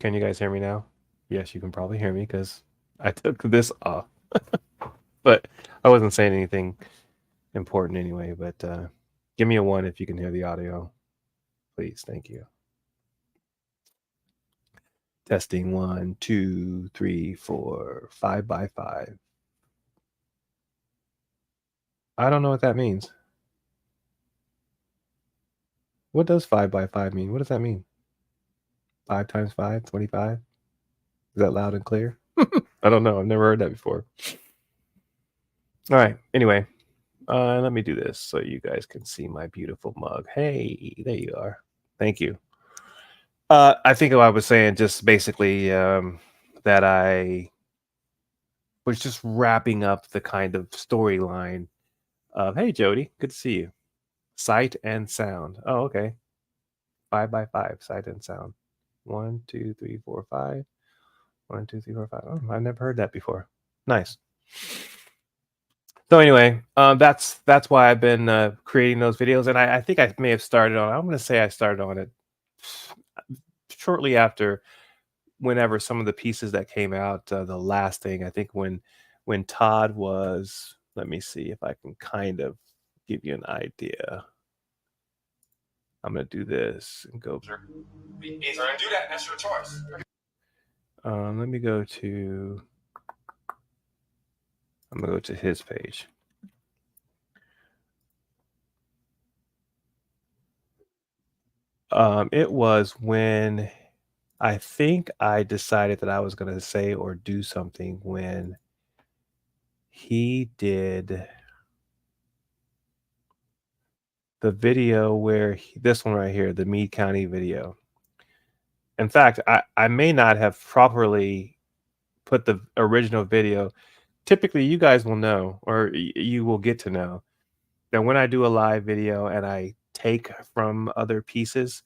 Can you guys hear me now? Yes, you can probably hear me because I took this off. But I wasn't saying anything important anyway. But give me a 1 if you can hear the audio, please. Thank you. Testing 1, 2, 3, 4, 5 by 5. I don't know what that means. What does 5 by 5 mean? What does that mean? 5 times 5, 25? Is that loud and clear? I don't know. I've never heard that before. All right. Anyway, let me do this so you guys can see my beautiful mug. Hey, there you are. Thank you. I think I was saying just basically that I was just wrapping up the kind of storyline of, hey, Jody, good to see you. Sight and sound. Oh, okay. 5 by 5, sight and sound. 1, 2, 3, 4, 5. 1, 2, 3, 4, 5. Oh, I've never heard that before. Nice. So anyway, that's why I've been creating those videos, and I think I may have started on. I'm going to say I started on it shortly after whenever some of the pieces that came out. The last thing I think when Todd was. Let me see if I can kind of give you an idea. I'm going to do this and go. He's going to do that. That's your choice. Let me go to. I'm going to go to his page. It was when I think I decided that I was going to say or do something when he did the video where this one right here, the Meade County video. In fact, I may not have properly put the original video. Typically, you guys will know, or you will get to know, that when I do a live video and I take from other pieces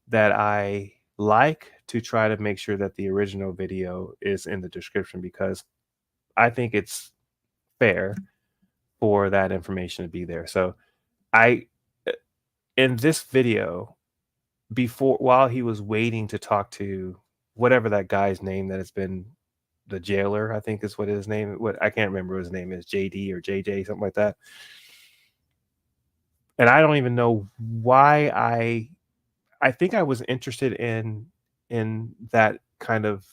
that I like to try to make sure that the original video is in the description, because I think it's fair for that information to be there. So I in this video, while he was waiting to talk to whatever that guy's name that has been the jailer, I think is what his name. What I can't remember what his name is, JD or JJ, something like that. And I don't even know why I think I was interested in that kind of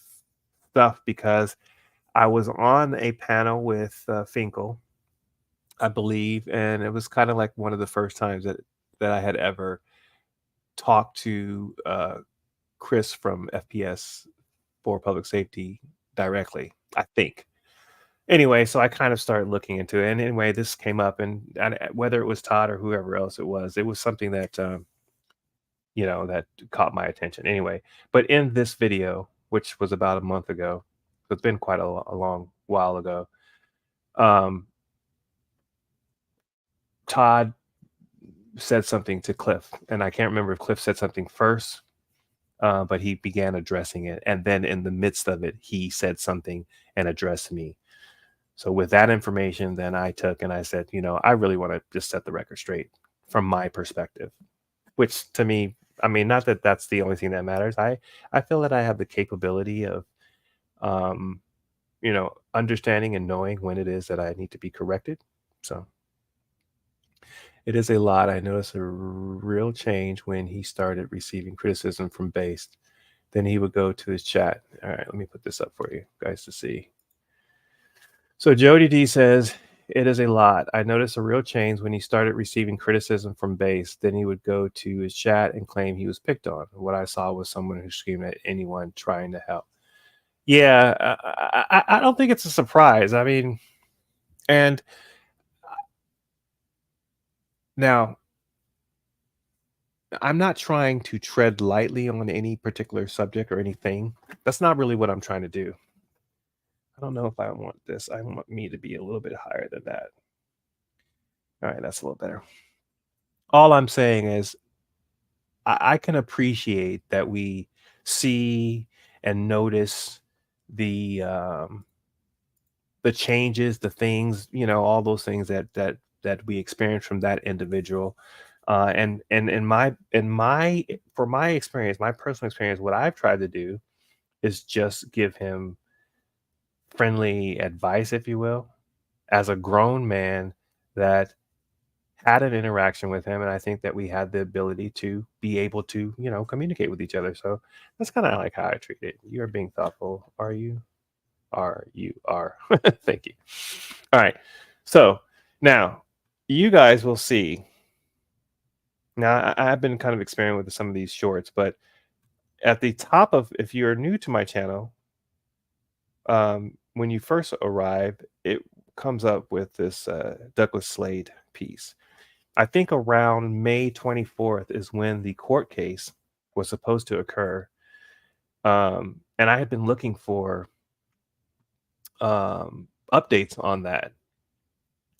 stuff because I was on a panel with Finkel, I believe, and it was kind of like one of the first times that I had ever talked to Chris from FPS for public safety directly, I think. Anyway, so I kind of started looking into it, and anyway, this came up, and whether it was Todd or whoever else it was something that that caught my attention. Anyway, but in this video, which was about a month ago, so it's been quite a long while ago. Todd said something to Cliff, and I can't remember if Cliff said something first, but he began addressing it, and then in the midst of it, he said something and addressed me. So with that information, then I took and I said, I really want to just set the record straight from my perspective, which to me, I mean, not that that's the only thing that matters. I feel that I have the capability of, um, understanding and knowing when it is that I need to be corrected. So it is a lot. I noticed a real change when he started receiving criticism from Based. Then he would go to his chat. All right, let me put this up for you guys to see. So Jody D says, it is a lot. I noticed a real change when he started receiving criticism from Base. Then he would go to his chat and claim he was picked on. What I saw was someone who screamed at anyone trying to help. Yeah, I don't think it's a surprise. I mean, and now I'm not trying to tread lightly on any particular subject or anything. That's not really what I'm trying to do. I don't know if I want this. I want me to be a little bit higher than that. All right, that's a little better. All I'm saying is I can appreciate that we see and notice the changes, the things, all those things that we experience from that individual. And in my for my experience, my personal experience, what I've tried to do is just give him friendly advice, if you will, as a grown man that had an interaction with him. And I think that we had the ability to be able to, communicate with each other. So that's kind of like how I treat it. You're being thoughtful. Are you? Are. Thank you. All right. So now you guys will see. Now I've been kind of experimenting with some of these shorts, but at the top of, if you're new to my channel, when you first arrive, it comes up with this Douglas Slade piece. I think around May 24th is when the court case was supposed to occur. And I had been looking for updates on that.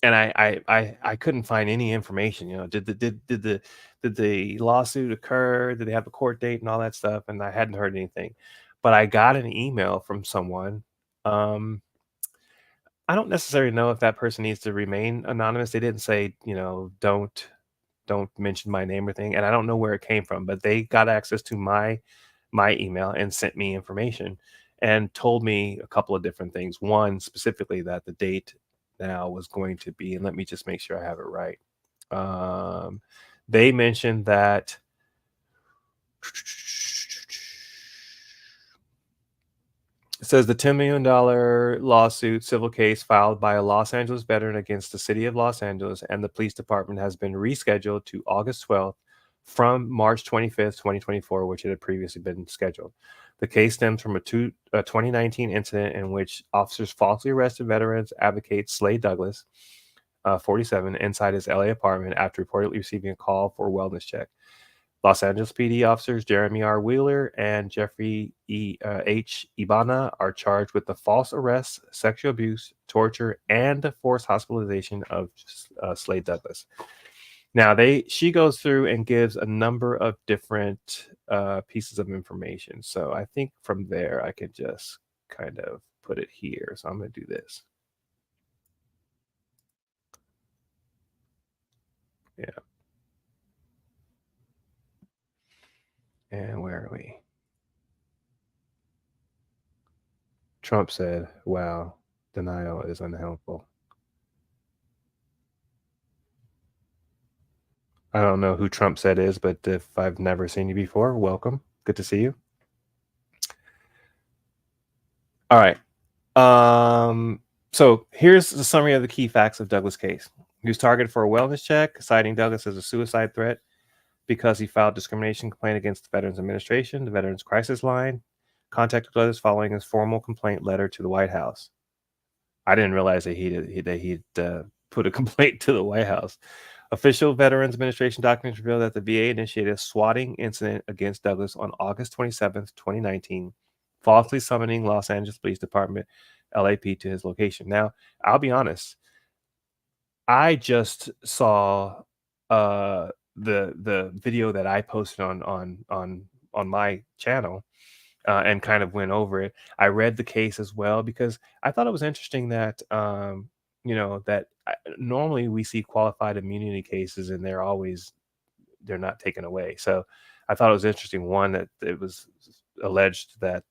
And I couldn't find any information. Did the lawsuit occur? Did they have a court date and all that stuff? And I hadn't heard anything. But I got an email from someone. I don't necessarily know if that person needs to remain anonymous. They didn't say, don't mention my name or thing, and I don't know where it came from, but they got access to my email and sent me information and told me a couple of different things. One specifically that the date now was going to be, and let me just make sure I have it right. They mentioned that it says the $10 million lawsuit civil case filed by a Los Angeles veteran against the city of Los Angeles and the police department has been rescheduled to August 12th from March 25th, 2024, which it had previously been scheduled. The case stems from a 2019 incident in which officers falsely arrested veterans advocate Slade Douglas, 47, inside his LA apartment after reportedly receiving a call for a wellness check. Los Angeles PD officers Jeremy R. Wheeler and Jeffrey H. Ibana are charged with the false arrest, sexual abuse, torture, and forced hospitalization of Slade Douglas. Now, she goes through and gives a number of different pieces of information. So I think from there, I could just kind of put it here. So I'm going to do this. Yeah. And where are we? Trump said, wow, denial is unhelpful. I don't know who Trump said is, but if I've never seen you before, welcome. Good to see you. All right. So here's the summary of the key facts of Douglas' case. He was targeted for a wellness check, citing Douglas as a suicide threat because he filed discrimination complaint against the Veterans Administration, the Veterans Crisis Line, contacted Douglas following his formal complaint letter to the White House. I didn't realize that he'd put a complaint to the White House. Official Veterans Administration documents reveal that the VA initiated a swatting incident against Douglas on August 27th, 2019, falsely summoning Los Angeles Police Department, LAP, to his location. Now, I'll be honest. I just saw the video that I posted on my channel and kind of went over it. I read the case as well because I thought it was interesting that that normally we see qualified immunity cases and they're not taken away. So I thought it was interesting, one, that it was alleged that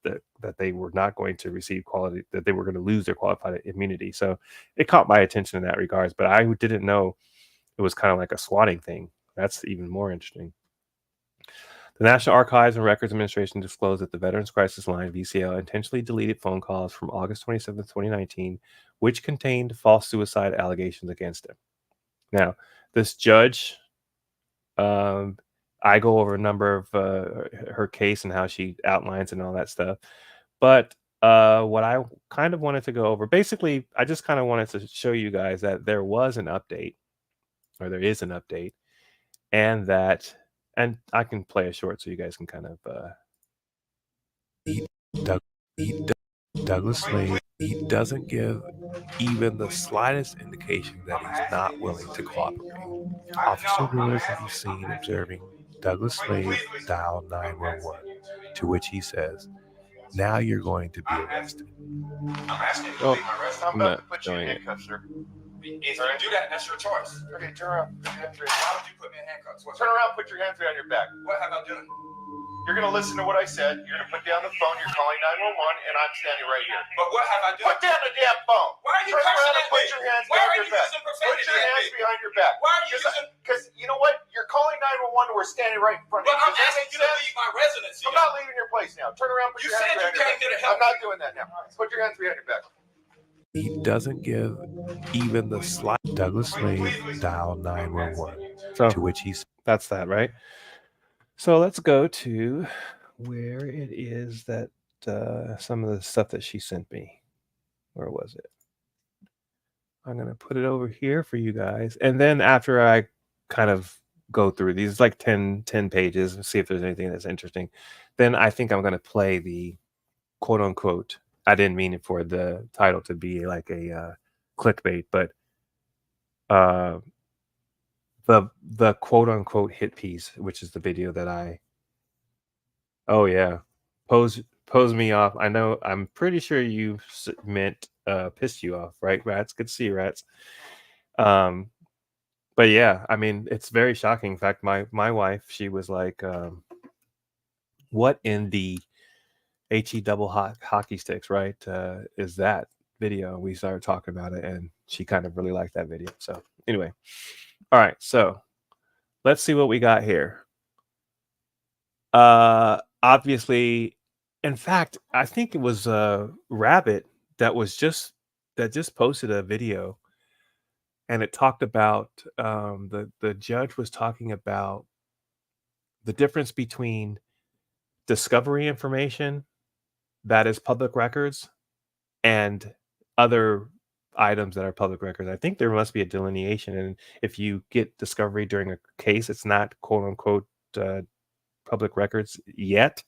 they were not going to receive that they were going to lose their qualified immunity. So it caught my attention in that regards, but I didn't know it was kind of like a swatting thing. That's even more interesting. The National Archives and Records Administration disclosed that the Veterans Crisis Line, VCL, intentionally deleted phone calls from August 27, 2019, which contained false suicide allegations against him. Now, this judge, I go over a number of her case and how she outlines and all that stuff. But what I kind of wanted to go over, basically, I just kind of wanted to show you guys that there was an update, or there is an update, and I can play a short so you guys can kind of Douglas Slade. He doesn't give even the slightest indication that he's not willing to cooperate. Officer Wheeler can be seen observing Douglas Slade dial 911, to which he says, "Now you're going to be arrested." I'm asking you to leave my arrest. I'm about to put you in handcuffs, sir. If you're gonna do that, that's your choice. Okay, turn around. Why would you put me in handcuffs? Turn around, put your hands behind your back. What have I done? You're going to listen to what I said. You're going to put down the phone. You're calling 911, and I'm standing right here. But what have I done? Put down the damn phone. Why are you cursing at me? Put your hands behind your back. Put your hands behind your back. Why are you using? Because you know what? You're calling 911. We're standing right in front of you. But I'm asking you to leave my residency. I'm not leaving your place now. Turn around. Put your hands behind your back. You said you came here to help. I'm not doing that now. Put your hands behind your back. He doesn't give even the slight. Douglas Slade dial 911. So to which that's that, right? So let's go to where it is that some of the stuff that she sent me. Where was it? I'm going to put it over here for you guys. And then after I kind of go through these, like 10 pages, and see if there's anything that's interesting, then I think I'm going to play the quote unquote, I didn't mean it for the title to be like a clickbait, but the quote unquote hit piece, which is the video that oh yeah, pose me off. I know, I'm pretty sure you meant pissed you off, right, Rats? Good to see you, Rats. But yeah, I mean, it's very shocking. In fact, my wife, she was like, what in the HE double hockey sticks, right? Is that video? We started talking about it, and she kind of really liked that video. So anyway, all right, so let's see what we got here. Obviously, in fact, I think it was Rabbit that just posted a video, and it talked about the judge was talking about the difference between discovery information that is public records and other items that are public records. I think there must be a delineation, and if you get discovery during a case, it's not quote unquote public records yet.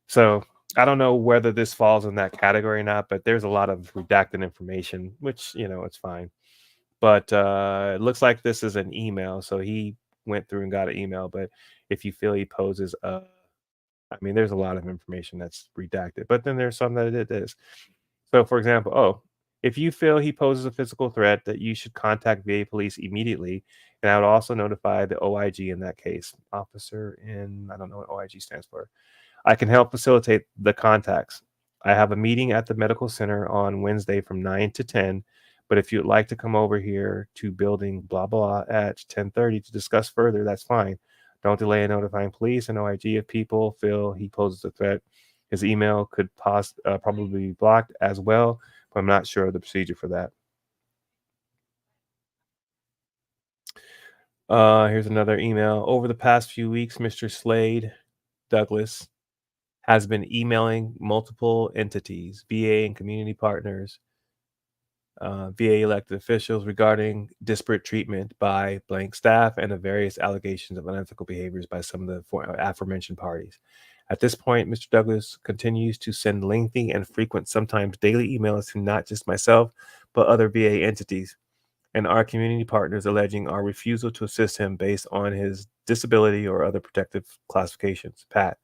So I don't know whether this falls in that category or not, but there's a lot of redacted information, which, you know, it's fine. But it looks like this is an email, so he went through and got an email. But if you feel he poses I mean, there's a lot of information that's redacted, but then there's some that it is. So, for example, if you feel he poses a physical threat, that you should contact VA police immediately, and I would also notify the OIG in that case. Officer in, I don't know what OIG stands for. I can help facilitate the contacts. I have a meeting at the medical center on Wednesday from 9 to 10, but if you'd like to come over here to building blah blah at 10:30 to discuss further, that's fine. Don't delay in notifying police and OIG if people feel he poses a threat. His email could probably be blocked as well, but I'm not sure of the procedure for that. Here's another email. Over the past few weeks, Mr. Slade Douglas has been emailing multiple entities, VA and community partners, VA elected officials regarding disparate treatment by blank staff and the various allegations of unethical behaviors by some of the aforementioned parties. At this point, Mr. Douglas continues to send lengthy and frequent, sometimes daily emails to not just myself, but other VA entities and our community partners alleging our refusal to assist him based on his disability or other protective classifications. Pat,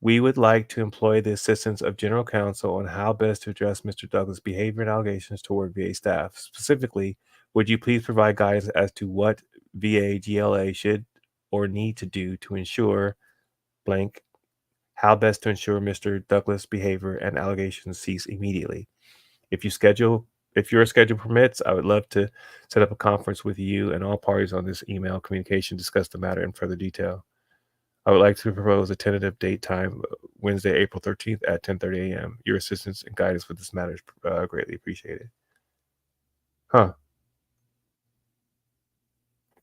we would like to employ the assistance of General Counsel on how best to address Mr. Douglas' behavior and allegations toward VA staff. Specifically, would you please provide guidance as to what VA GLA should or need to do to ensure blank, how best to ensure Mr. Douglas' behavior and allegations cease immediately? If your schedule permits, I would love to set up a conference with you and all parties on this email communication, discuss the matter in further detail. I would like to propose a tentative date time, Wednesday, April 13th at 10:30 a.m. Your assistance and guidance with this matter is greatly appreciated.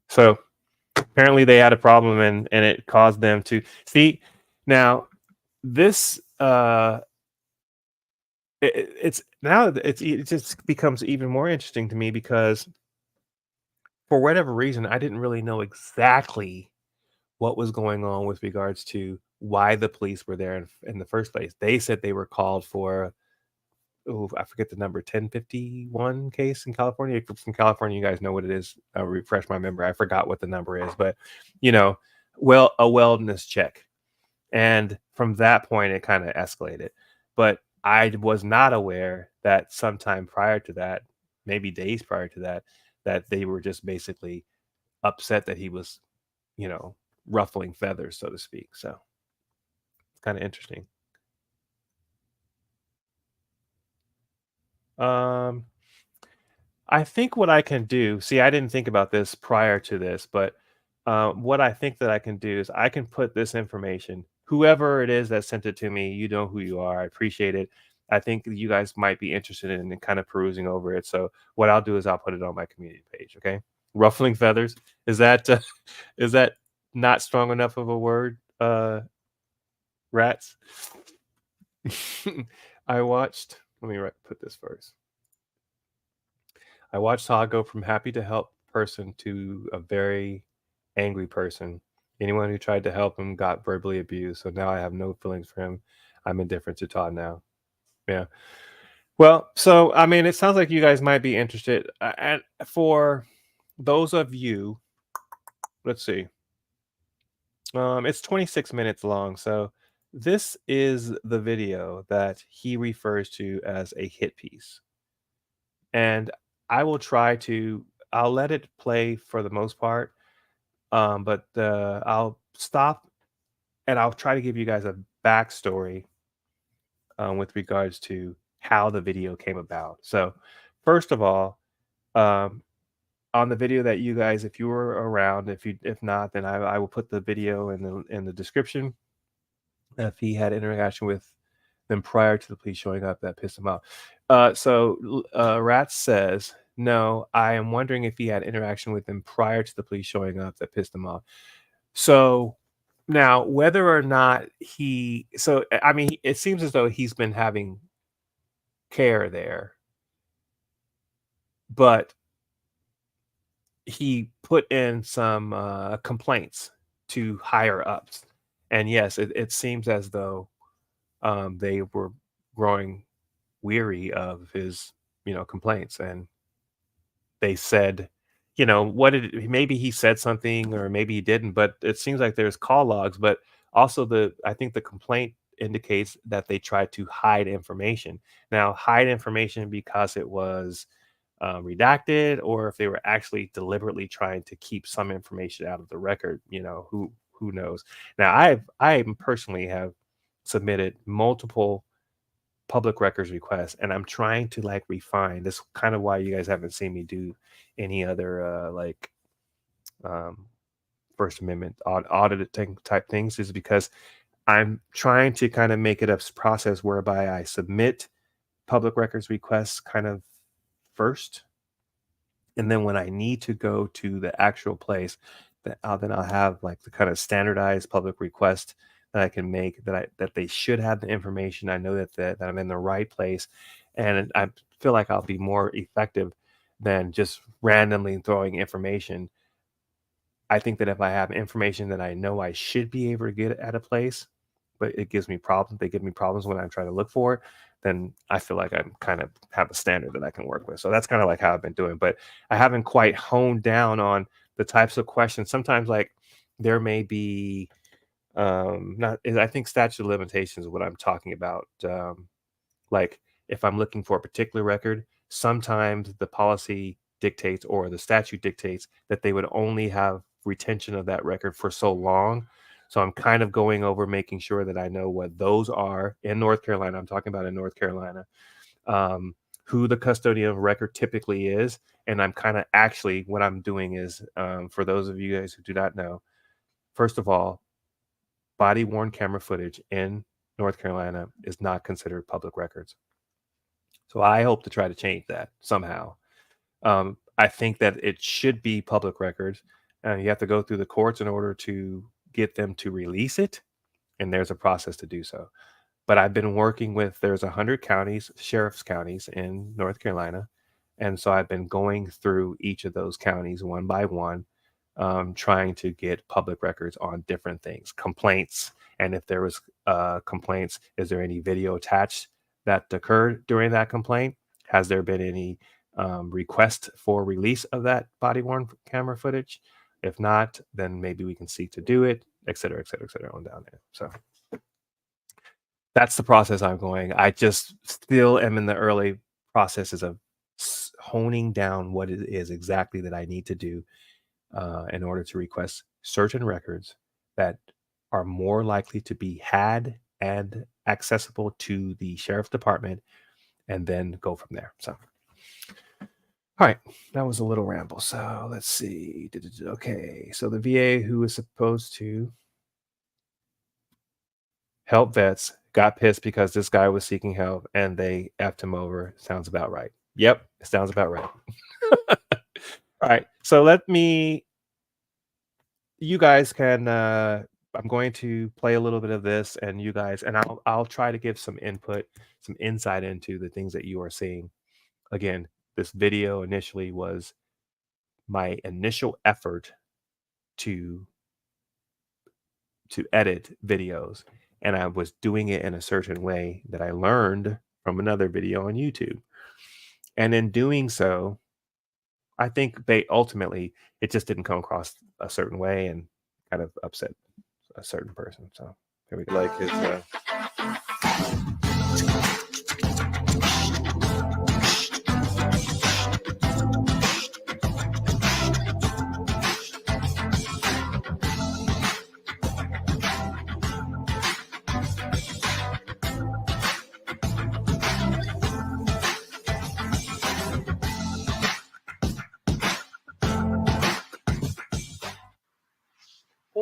So apparently they had a problem and it caused them to see. Now this it just becomes even more interesting to me because for whatever reason I didn't really know exactly what was going on with regards to why the police were there in the first place. They said they were called for, I forget the number, 1051 case in California. If you're from California, you guys know what it is. I'll refresh my memory. I forgot what the number is, but a wellness check. And from that point, it kind of escalated. But I was not aware that sometime prior to that, maybe days prior to that, that they were just basically upset that he was, ruffling feathers, so to speak. So Kind of interesting. Um, I think what I can do, see, I didn't think about this prior to this, but what I think that I can do is I can put this information, whoever it is that sent it to me, you know who you are. I appreciate it. I think you guys might be interested in kind of perusing over it. So what I'll do is I'll put it on my community page. Okay. Ruffling feathers. Is that is that not strong enough of a word? Rats. I watched. Let me put this first. I watched Saw go from happy to help person to a very angry person. Anyone who tried to help him got verbally abused. So now I have no feelings for him. I'm indifferent to Todd now. Yeah. Well, so I mean, it sounds like you guys might be interested. And for those of you, let's see. It's 26 minutes long. So this is the video that he refers to as a hit piece. And I will try to I'll let it play for the most part, but I'll stop and I'll try to give you guys a backstory with regards to how the video came about. So, first of all, um, on the video that you guys, if you were around, if not, then I will put the video in the description. If he had interaction with them prior to the police showing up, that pissed him off. Rats says, no, I am wondering if he had interaction with them prior to the police showing up that pissed him off. So now, whether or not I mean, it seems as though he's been having care there, but he put in some complaints to higher ups. And yes, it seems as though they were growing weary of his, complaints. And they said, maybe he said something or maybe he didn't, but it seems like there's call logs. But also, I think the complaint indicates that they tried to hide information. Now, hide information because it was redacted, or if they were actually deliberately trying to keep some information out of the record, who knows. Now, I personally have submitted multiple public records requests, and I'm trying to like refine this. Kind of why you guys haven't seen me do any other um First Amendment auditing type things, is because I'm trying to kind of make it a process whereby I submit public records requests kind of first, and then when I need to go to the actual place, then I'll have like the kind of standardized public request that I can make, that they should have the information. I know that I'm in the right place, and I feel like I'll be more effective than just randomly throwing information. I think that if I have information that I know I should be able to get at a place, but it gives me problems, they give me problems when I'm trying to look for it, then I feel like I'm kind of have a standard that I can work with. So that's kind of like how I've been doing, but I haven't quite honed down on the types of questions. Sometimes like there may be not I think statute of limitations is what I'm talking about. Like if I'm looking for a particular record, sometimes the policy dictates or the statute dictates that they would only have retention of that record for so long. So I'm kind of going over making sure that I know what those are in North Carolina. I'm talking about in North Carolina, who the custodian of record typically is. And I'm kind of actually what I'm doing is, for those of you guys who do not know, first of all, body worn camera footage in North Carolina is not considered public records. So I hope to try to change that somehow. I think that it should be public records. You have to go through the courts in order to get them to release it, and there's a process to do so. But I've been working with, there's 100 counties, sheriff's counties in North Carolina, and so I've been going through each of those counties one by one, trying to get public records on different things, complaints, and if there was complaints, is there any video attached that occurred during that complaint? Has there been any request for release of that body worn camera footage? If not, then maybe we can seek to do it, et cetera, et cetera, et cetera, on down there. So that's the process I'm going. I just still am in the early processes of honing down what it is exactly that I need to do in order to request certain records that are more likely to be had and accessible to the sheriff's department, and then go from there. So, all right, that was a little ramble. So let's see. Okay, so the VA, who is supposed to help vets, got pissed because this guy was seeking help and they effed him over. Sounds about right. Yep, it sounds about right. All right, so you guys can I'm going to play a little bit of this, and you guys, and I'll try to give some input, some insight into the things that you are seeing. Again, this video initially was my initial effort to edit videos, and I was doing it in a certain way that I learned from another video on YouTube. And in doing so, I think ultimately it just didn't come across a certain way and kind of upset a certain person. So here we go. Like his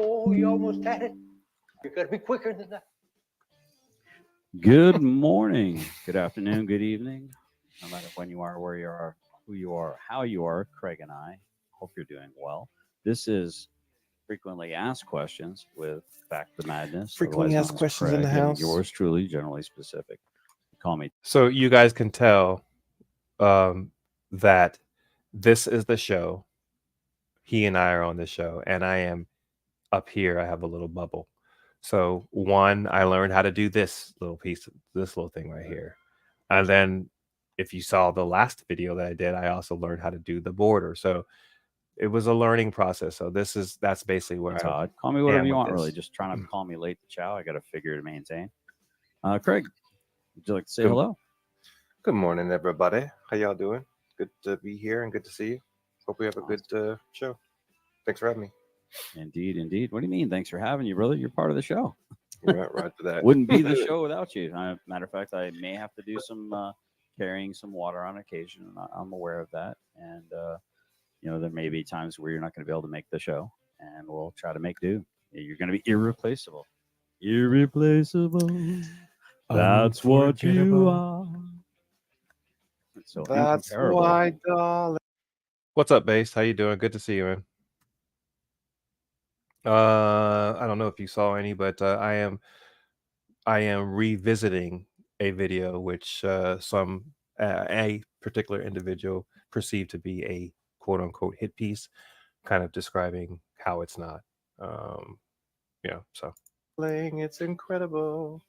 Oh, you almost had it. You got to be quicker than that. Good morning, good afternoon, good evening. No matter when you are, where you are, who you are, how you are, Craig and I hope you're doing well. This is Frequently Asked Questions with Back to Madness. Frequently Asked Questions in the Craig, and house. Yours truly, generally specific. Call me. So you guys can tell that this is the show. He and I are on this show, and I am up here. I have a little bubble. So one, I learned how to do this little piece, this little thing right here. And then if you saw the last video that I did, I also learned how to do the border. So it was a learning process. So that's basically where Todd, call me whatever you want, this. really. Just try not to call me late to chow. I got a figure to maintain. Craig, would you like to say Good. hello? Good morning, everybody. How y'all doing? Good to be here and good to see you. Hope we have a good show. Thanks for having me. Indeed, indeed. What do you mean? Thanks for having you, brother. You're part of the show. Right to that. Wouldn't be the show without you. Matter of fact, I may have to do some carrying some water on occasion. I'm aware of that. And, there may be times where you're not going to be able to make the show, and we'll try to make do. You're going to be irreplaceable. Irreplaceable. That's what you are. So that's why, darling. What's up, Bass? How you doing? Good to see you, man. I don't know if you saw any, but I am revisiting a video which a particular individual perceived to be a quote unquote hit piece, kind of describing how it's not. So playing, it's incredible.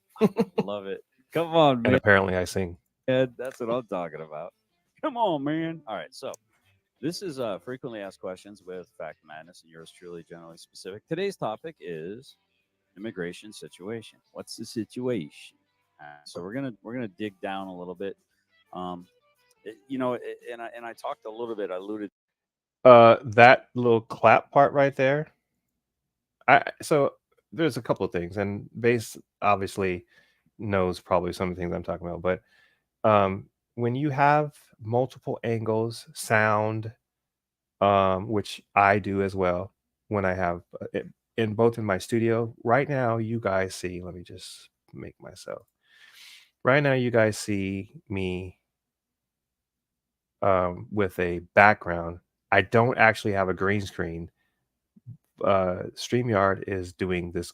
Love it. Come on, man. And apparently I sing. Ed, that's what I'm talking about. Come on, man. All right, so this is Frequently Asked Questions with Fact Madness, and yours truly, generally specific. Today's topic is immigration situation. What's the situation? So we're gonna dig down a little bit. And I talked a little bit. I alluded. That little clap part right there. So there's a couple of things, and Bass obviously knows probably some of the things I'm talking about, but when you have multiple angles, sound, which I do as well, when I have it in my studio right now, you guys see, let me just make myself right now, you guys see me with a background. I don't actually have a green screen. StreamYard is doing this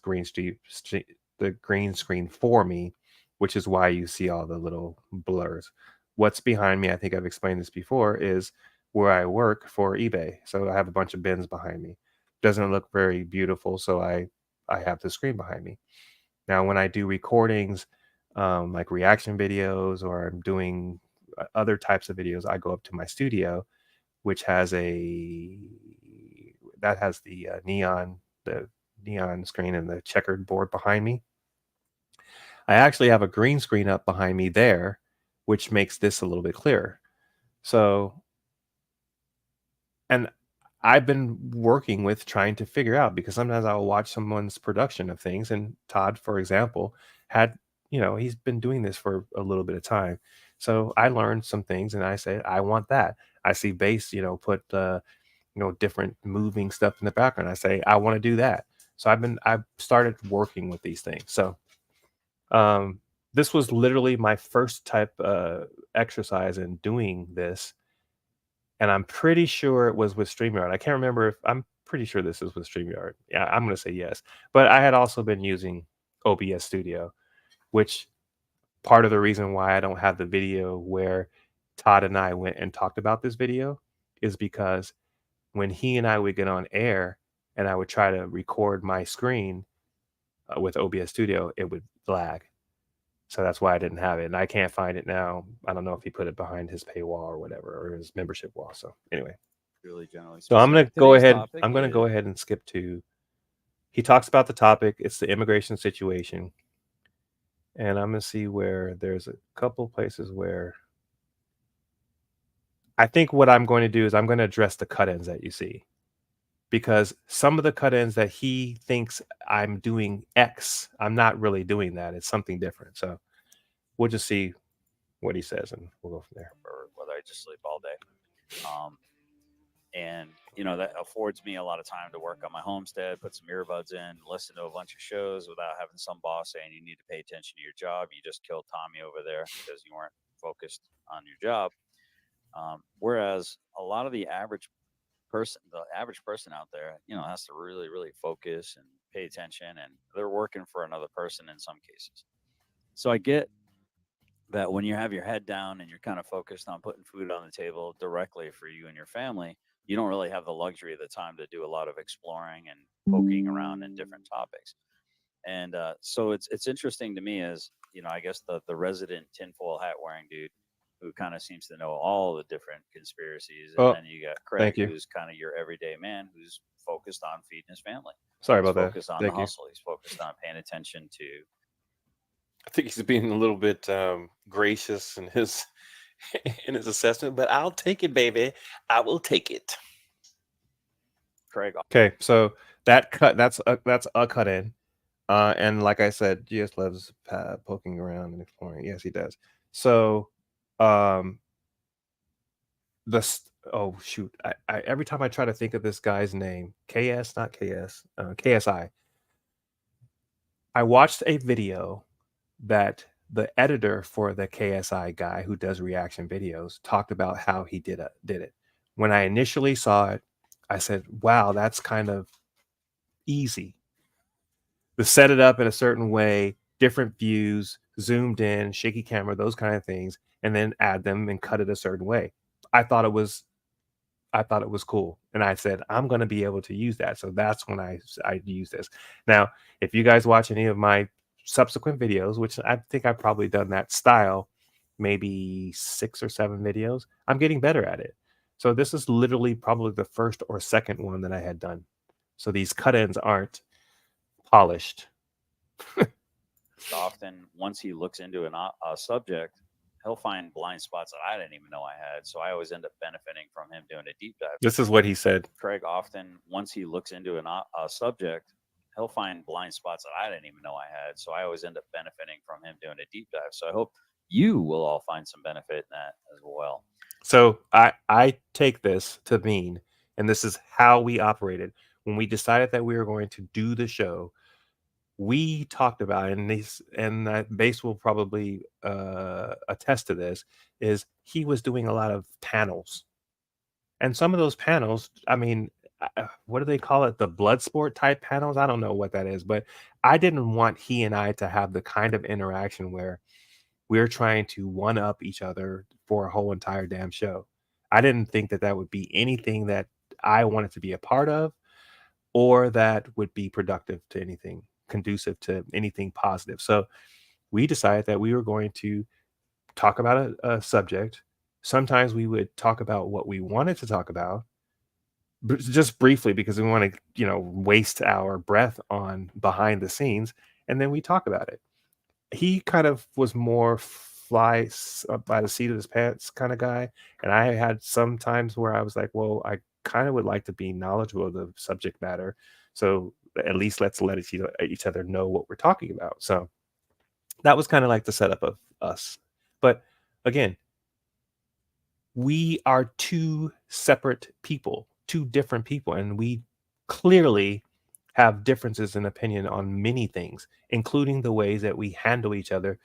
the green screen for me, which is why you see all the little blurs. What's behind me, I think I've explained this before, is where I work for eBay. So I have a bunch of bins behind me. Doesn't look very beautiful, so I have the screen behind me. Now, when I do recordings, like reaction videos, or I'm doing other types of videos, I go up to my studio, which has the neon screen and the checkered board behind me. I actually have a green screen up behind me there, which makes this a little bit clearer. So, and I've been working with trying to figure out, because sometimes I'll watch someone's production of things, and Todd, for example, had, he's been doing this for a little bit of time. So I learned some things and I said, I want that. I see bass, put different moving stuff in the background. I say, I want to do that. So I've started working with these things. So this was literally my first type exercise in doing this. And I'm pretty sure it was with StreamYard. I can't remember if I'm pretty sure this is with StreamYard. Yeah, I'm going to say yes. But I had also been using OBS Studio, which part of the reason why I don't have the video where Todd and I went and talked about this video is because when he and I would get on air and I would try to record my screen with OBS Studio, it would lag. So that's why I didn't have it. And I can't find it now. I don't know if he put it behind his paywall or whatever, or his membership wall. So anyway. Really generally. So I'm going to specific. go Today's ahead. topic I'm going to is- go ahead and skip to, he talks about the topic. It's the immigration situation. And I'm going to see where there's a couple places where I think what I'm going to do is I'm going to address the cut-ins that you see, because some of the cut-ins that he thinks I'm doing X, I'm not really doing that. It's something different. So we'll just see what he says and we'll go from there. Or whether I just sleep all day. And that affords me a lot of time to work on my homestead, put some earbuds in, listen to a bunch of shows without having some boss saying you need to pay attention to your job. You just killed Tommy over there because you weren't focused on your job. Whereas a lot of the average person out there, has to really, really focus and pay attention, and they're working for another person in some cases. So I get that when you have your head down and you're kind of focused on putting food on the table directly for you and your family, you don't really have the luxury of the time to do a lot of exploring and poking around in different topics. And so it's interesting to me as, I guess the resident tinfoil hat wearing dude who kind of seems to know all the different conspiracies. And then you got Craig, who's kind of your everyday man who's focused on feeding his family. Sorry He's about that. focused on the hustle. He's focused on paying attention to. I think he's being a little bit gracious in his assessment, but I'll take it, baby. I will take it. Craig. Okay, so that's a cut in. And like I said, GS loves poking around and exploring. Yes, he does. So oh shoot, I every time I try to think of this guy's name, KSI, I watched a video that the editor for the KSI guy who does reaction videos talked about how he did it. When I initially saw it, I said, wow, that's kind of easy to set it up in a certain way, different views, zoomed in, shaky camera, those kind of things, and then add them and cut it a certain way. I thought it was cool. And I said, I'm going to be able to use that. So that's when I use this. Now, if you guys watch any of my subsequent videos, which I think I've probably done that style, maybe 6 or 7 videos, I'm getting better at it. So this is literally probably the first or second one that I had done. So these cut-ins aren't polished. Often, once he looks into a subject, he'll find blind spots that I didn't even know I had. So I always end up benefiting from him doing a deep dive. This is what he said. Craig, often, once he looks into a subject, he'll find blind spots that I didn't even know I had. So I always end up benefiting from him doing a deep dive. So I hope you will all find some benefit in that as well. So I take this to mean, and this is how we operated when we decided that we were going to do the show. We talked about, and Base will probably attest to this, is he was doing a lot of panels. And some of those panels, I mean, what do they call it? The blood sport type panels? I don't know what that is, but I didn't want he and I to have the kind of interaction where we're trying to one up each other for a whole entire damn show. I didn't think that would be anything that I wanted to be a part of, or that would be productive to anything, conducive to anything positive. So we decided that we were going to talk about a subject. Sometimes we would talk about what we wanted to talk about, but just briefly, because we want to, waste our breath on behind the scenes, and then we talk about it. He kind of was more fly by the seat of his pants kind of guy, and I had some times where I was like, well, I kind of would like to be knowledgeable of the subject matter. So at least let's let each other know what we're talking about. So that was kind of like the setup of us. But again, we are two separate people, two different people, and we clearly have differences in opinion on many things, including the ways that we handle each other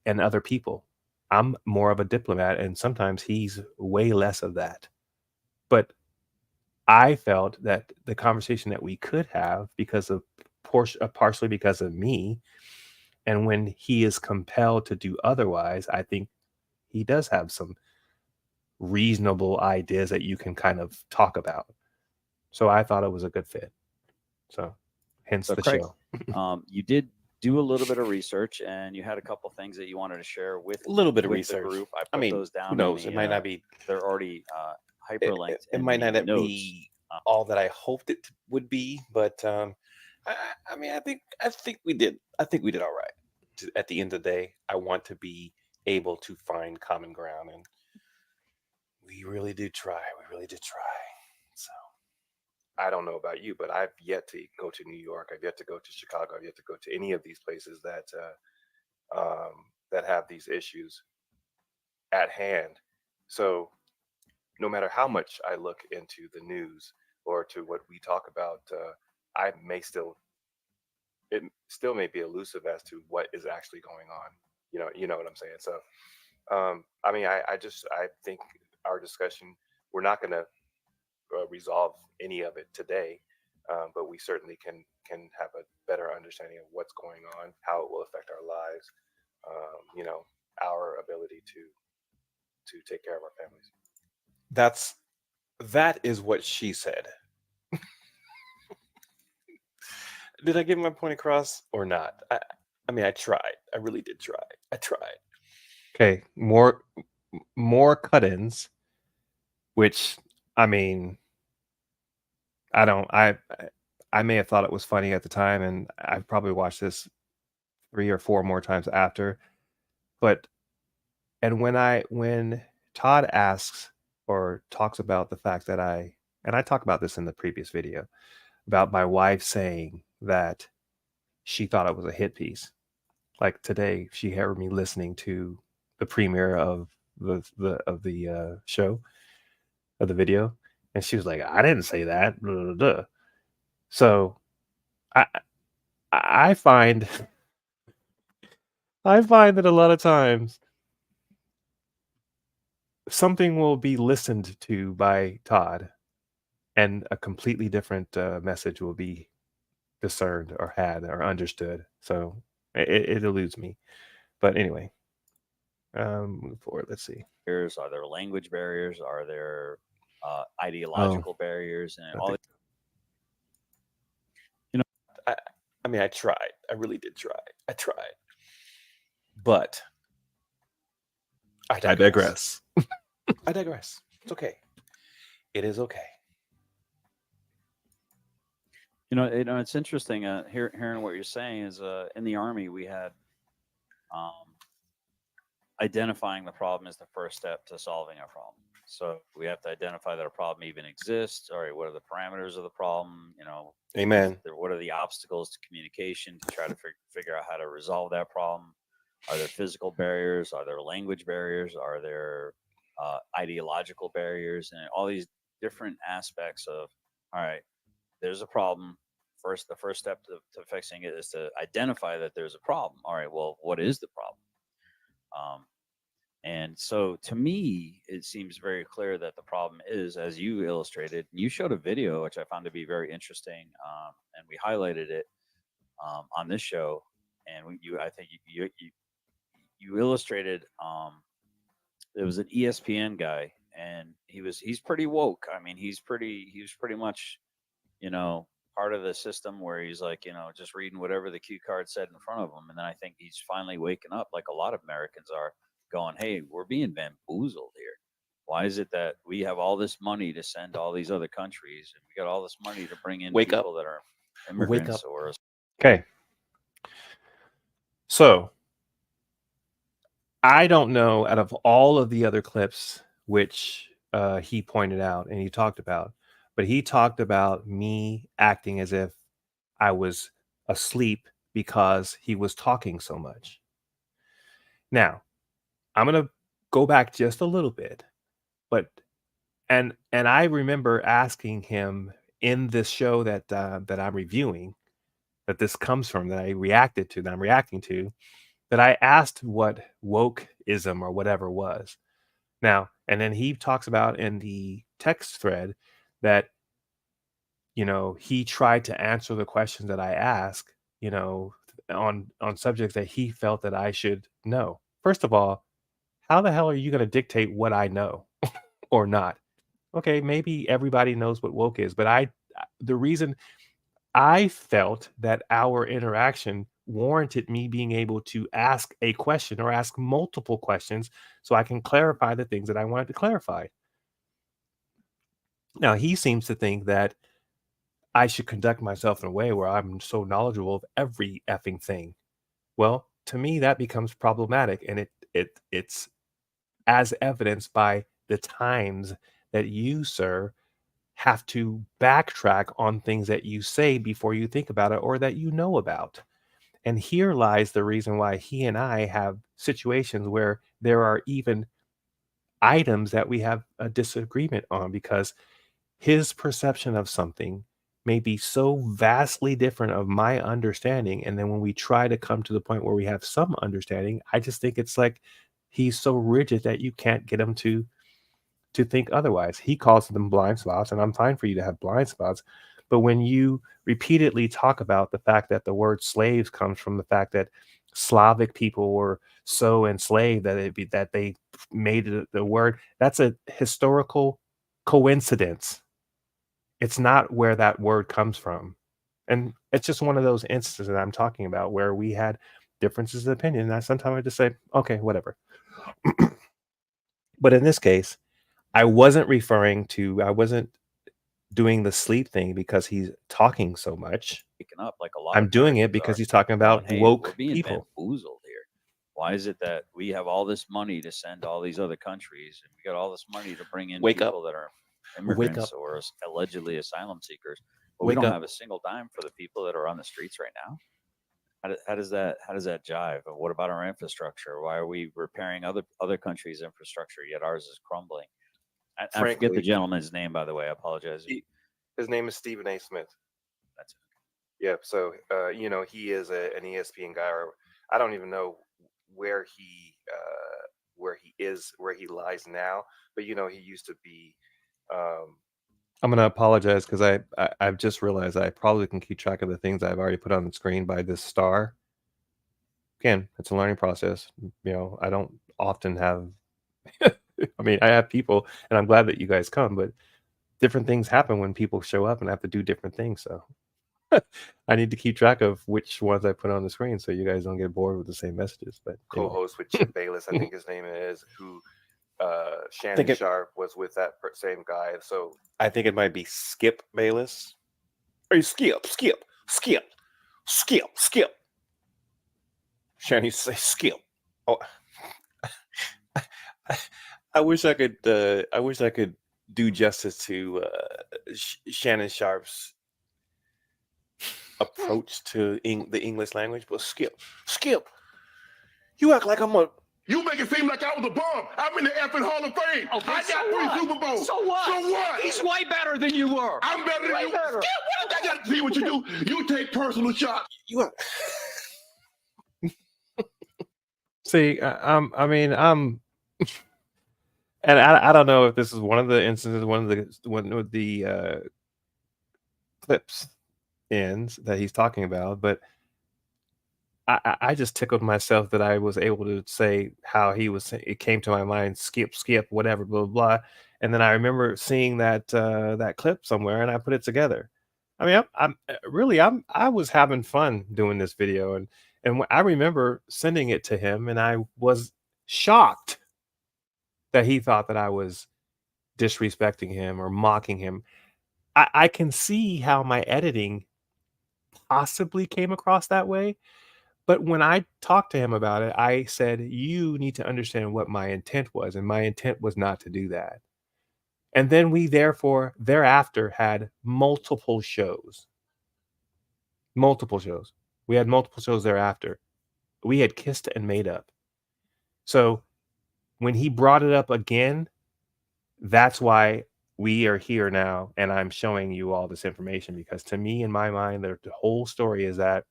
and other people. I'm more of a diplomat, and sometimes he's way less of that. But I felt that the conversation that we could have, because of partially because of me, and when he is compelled to do otherwise, I think he does have some reasonable ideas that you can kind of talk about. So I thought it was a good fit. So hence So the Craig, show. you did do a little bit of research, and you had a couple things that you wanted to share with A little bit of with research. the group. I I put mean, those down. who knows? In It the, might not be. They're already hyperlinked. It in might the not notes. be all that I hoped it would be, but I mean, I think we did. I think we did all right. At the end of the day, I want to be able to find common ground, and we really did try. We really did try. So I don't know about you, but I've yet to go to New York. I've yet to go to Chicago. I've yet to go to any of these places that that have these issues at hand. So no matter how much I look into the news or to what we talk about, I may still it still may be elusive as to what is actually going on. You know what I'm saying. So I mean, I think our discussion, we're not going to resolve any of it today, but we certainly can have a better understanding of what's going on, how it will affect our lives, our ability to take care of our families. That is what she said. Did I get my point across or not? I mean, I tried. I really did try. I tried. Okay, more cut-ins, which I mean, I may have thought it was funny at the time, and I've probably watched this 3 or 4 more times after. But when Todd asks or talks about the fact that I talked about this in the previous video about my wife saying that she thought it was a hit piece. Like today, she heard me listening to the premiere of the show, of the video, and she was like, "I didn't say that." Blah, blah, blah. So I find that a lot of times something will be listened to by Todd, and a completely different message will be discerned or had or understood. So it eludes me. But anyway, move forward. Let's see. Are there language barriers? Are there ideological barriers? And all. I mean, I tried. I really did try. I tried. But I digress. I digress. It's okay. It is okay. It's interesting. Hearing what you're saying is, in the Army we had identifying the problem is the first step to solving a problem. So we have to identify that a problem even exists. All right, what are the parameters of the problem? Amen. What are the obstacles to communication to try to figure out how to resolve that problem? Are there physical barriers? Are there language barriers? Are there ideological barriers? And all these different aspects of, all right, there's a problem. The first step to fixing it is to identify that there's a problem. All right, well, what is the problem? And so to me, it seems very clear that the problem is, as you illustrated, you showed a video, which I found to be very interesting. And we highlighted it on this show. And I think you illustrated, there was an ESPN guy, and he's pretty woke. I mean, he was pretty much, part of the system where he's like, just reading whatever the cue card said in front of him. And then I think he's finally waking up, like a lot of Americans are, going, hey, we're being bamboozled here. Why is it that we have all this money to send to all these other countries, and we got all this money to bring in people that are immigrants? Okay. So I don't know, out of all of the other clips which he pointed out and he talked about, but he talked about me acting as if I was asleep because he was talking so much. Now, I'm gonna go back just a little bit, but and I remember asking him in this show that I'm reviewing, that this comes from, that I reacted to, that I'm reacting to, that I asked what wokeism or whatever was. Now, and then he talks about in the text thread that, he tried to answer the questions that I ask, on subjects that he felt that I should know. First of all, how the hell are you going to dictate what I know or not? Okay, maybe everybody knows what woke is, but the reason I felt that our interaction warranted me being able to ask a question or ask multiple questions so I can clarify the things that I wanted to clarify. Now, he seems to think that I should conduct myself in a way where I'm so knowledgeable of every effing thing. Well, to me, that becomes problematic, and it's as evidenced by the times that you, sir, have to backtrack on things that you say before you think about it or that you know about. And here lies the reason why he and I have situations where there are even items that we have a disagreement on, because his perception of something may be so vastly different of my understanding. And then when we try to come to the point where we have some understanding, I just think it's like he's so rigid that you can't get him to think otherwise. He calls them blind spots, and I'm fine for you to have blind spots. But when you repeatedly talk about the fact that the word slaves comes from the fact that Slavic people were so enslaved that they made it the word, that's a historical coincidence. It's not where that word comes from. And it's just one of those instances that I'm talking about where we had differences of opinion. And sometimes I just say, okay, whatever. But in this case, I wasn't doing the sleep thing because he's talking so much. Picking up like a lot. I'm doing it because he's talking about hey, woke we're being people. bamboozled here. Why is it that we have all this money to send to all these other countries, and we got all this money to bring in people that are immigrants or allegedly asylum seekers, but we don't have a single dime for the people that are on the streets right now? How does that jive? What about our infrastructure? Why are we repairing other countries' infrastructure, yet ours is crumbling? I forget the gentleman's name, by the way. I apologize. His name is Stephen A. Smith. That's it. Yeah. So, he is an ESPN guy, or I don't even know where he lies now, but he used to be. I'm going to apologize because I've just realized I probably can keep track of the things I've already put on the screen by this star. Again, it's a learning process. I don't often have. I mean, I have people, and I'm glad that you guys come, but different things happen when people show up and have to do different things. So I need to keep track of which ones I put on the screen so you guys don't get bored with the same messages. But co-host with Chip Bayless, I think his name is, who Shannon Sharp was with that same guy. So I think it might be Skip Bayless. Hey, Skip. Shannon used to say Skip. Oh, I wish I could do justice to Shannon Sharp's approach to the English language, but Skip, you act like You make it seem like I was a bum. I'm in the effing Hall of Fame. Okay, I got 3 Super Bowls. So what? So what? He's way better than you were. I'm better than you. Better. I got to see what you do. You take personal shots. See, I'm and I don't know if this is one of the instances, one of the clips ends that he's talking about, but I just tickled myself that I was able to say how it came to my mind, skip, whatever, blah, blah, blah. And then I remember seeing that clip somewhere, and I put it together. I mean, I was having fun doing this video, and I remember sending it to him, and I was shocked that he thought that I was disrespecting him or mocking him. I can see how my editing possibly came across that way. But when I talked to him about it, I said, you need to understand what my intent was. And my intent was not to do that. And then we therefore thereafter had multiple shows. Multiple shows. We had multiple shows thereafter. We had kissed and made up. So when he brought it up again, that's why we are here now, and I'm showing you all this information, because to me, in my mind, the whole story is that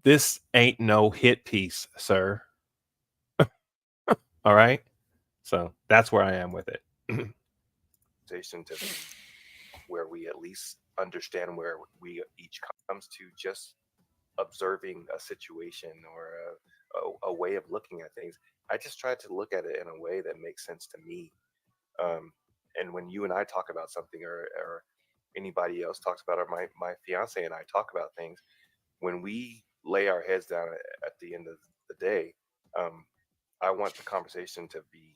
this ain't no hit piece, sir. All right? So that's where I am with it. To where we at least understand where we each comes to, just observing a situation or a way of looking at things. I just try to look at it in a way that makes sense to me. And when you and I talk about something, or anybody else talks about, or my fiance and I talk about things, when we lay our heads down at the end of the day, I want the conversation to be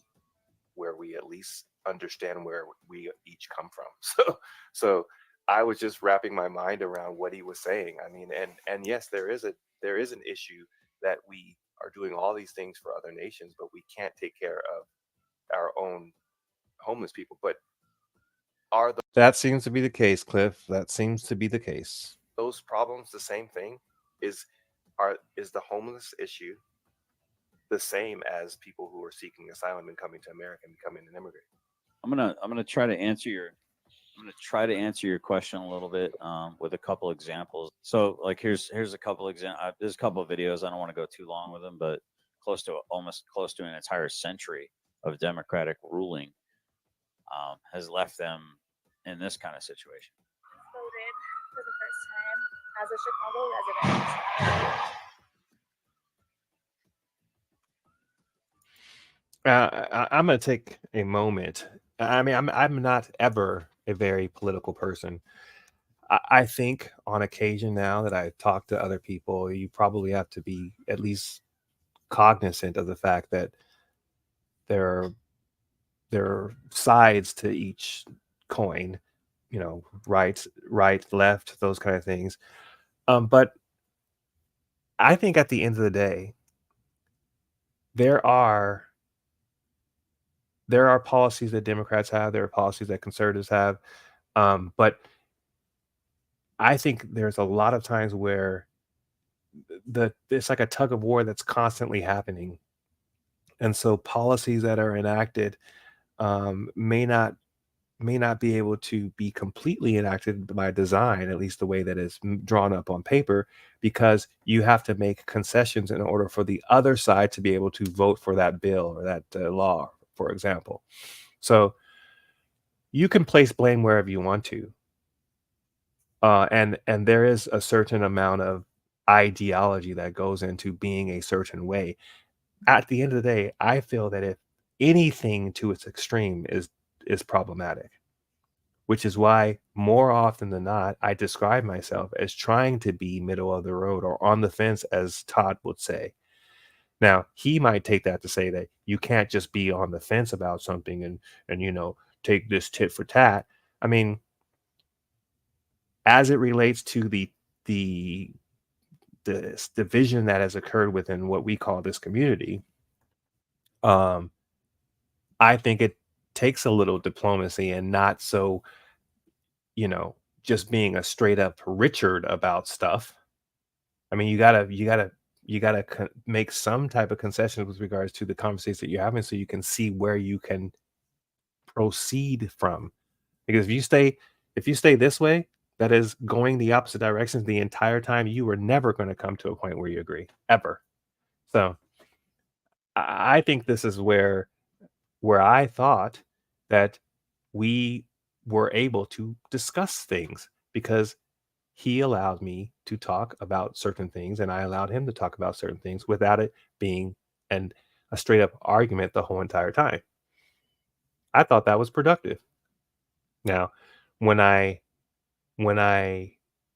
where we at least understand where we each come from. So I was just wrapping my mind around what he was saying. I mean, and yes, there is an issue that we are doing all these things for other nations, but we can't take care of our own homeless people. But that seems to be the case, Cliff. That seems to be the case. Those problems the same thing? Is the homeless issue the same as people who are seeking asylum and coming to America and becoming an immigrant? I'm gonna try to answer your question a little bit with a couple examples. So like here's a couple examples. There's a couple of videos. I don't want to go too long with them, but almost close to an entire century of democratic ruling has left them in this kind of situation. Voted for the first time as a Chicago resident. I'm going to take a moment. I mean, I'm not ever a very political person. I think on occasion now that I talk to other people, you probably have to be at least cognizant of the fact that there are sides to each coin, right, left, those kind of things. But I think at the end of the day, there are policies that Democrats have, there are policies that conservatives have, but I think there's a lot of times where it's like a tug of war that's constantly happening, and so policies that are enacted may not be able to be completely enacted by design, at least the way that it's drawn up on paper, because you have to make concessions in order for the other side to be able to vote for that bill or that law, for example. So you can place blame wherever you want to. And there is a certain amount of ideology that goes into being a certain way. At the end of the day, I feel that if anything to its extreme is problematic, which is why more often than not, I describe myself as trying to be middle of the road or on the fence, as Todd would say. Now, he might take that to say that you can't just be on the fence about something and take this tit for tat. I mean, as it relates to the division that has occurred within what we call this community, I think it takes a little diplomacy and not so, just being a straight up Richard about stuff. I mean, you gotta make some type of concessions with regards to the conversations that you're having, so you can see where you can proceed from. Because if you stay this way, that is going the opposite directions the entire time, you are never going to come to a point where you agree, ever. So I think this is where I thought that we were able to discuss things, because he allowed me to talk about certain things and I allowed him to talk about certain things without it being a straight up argument the whole entire time. I thought that was productive. Now, when I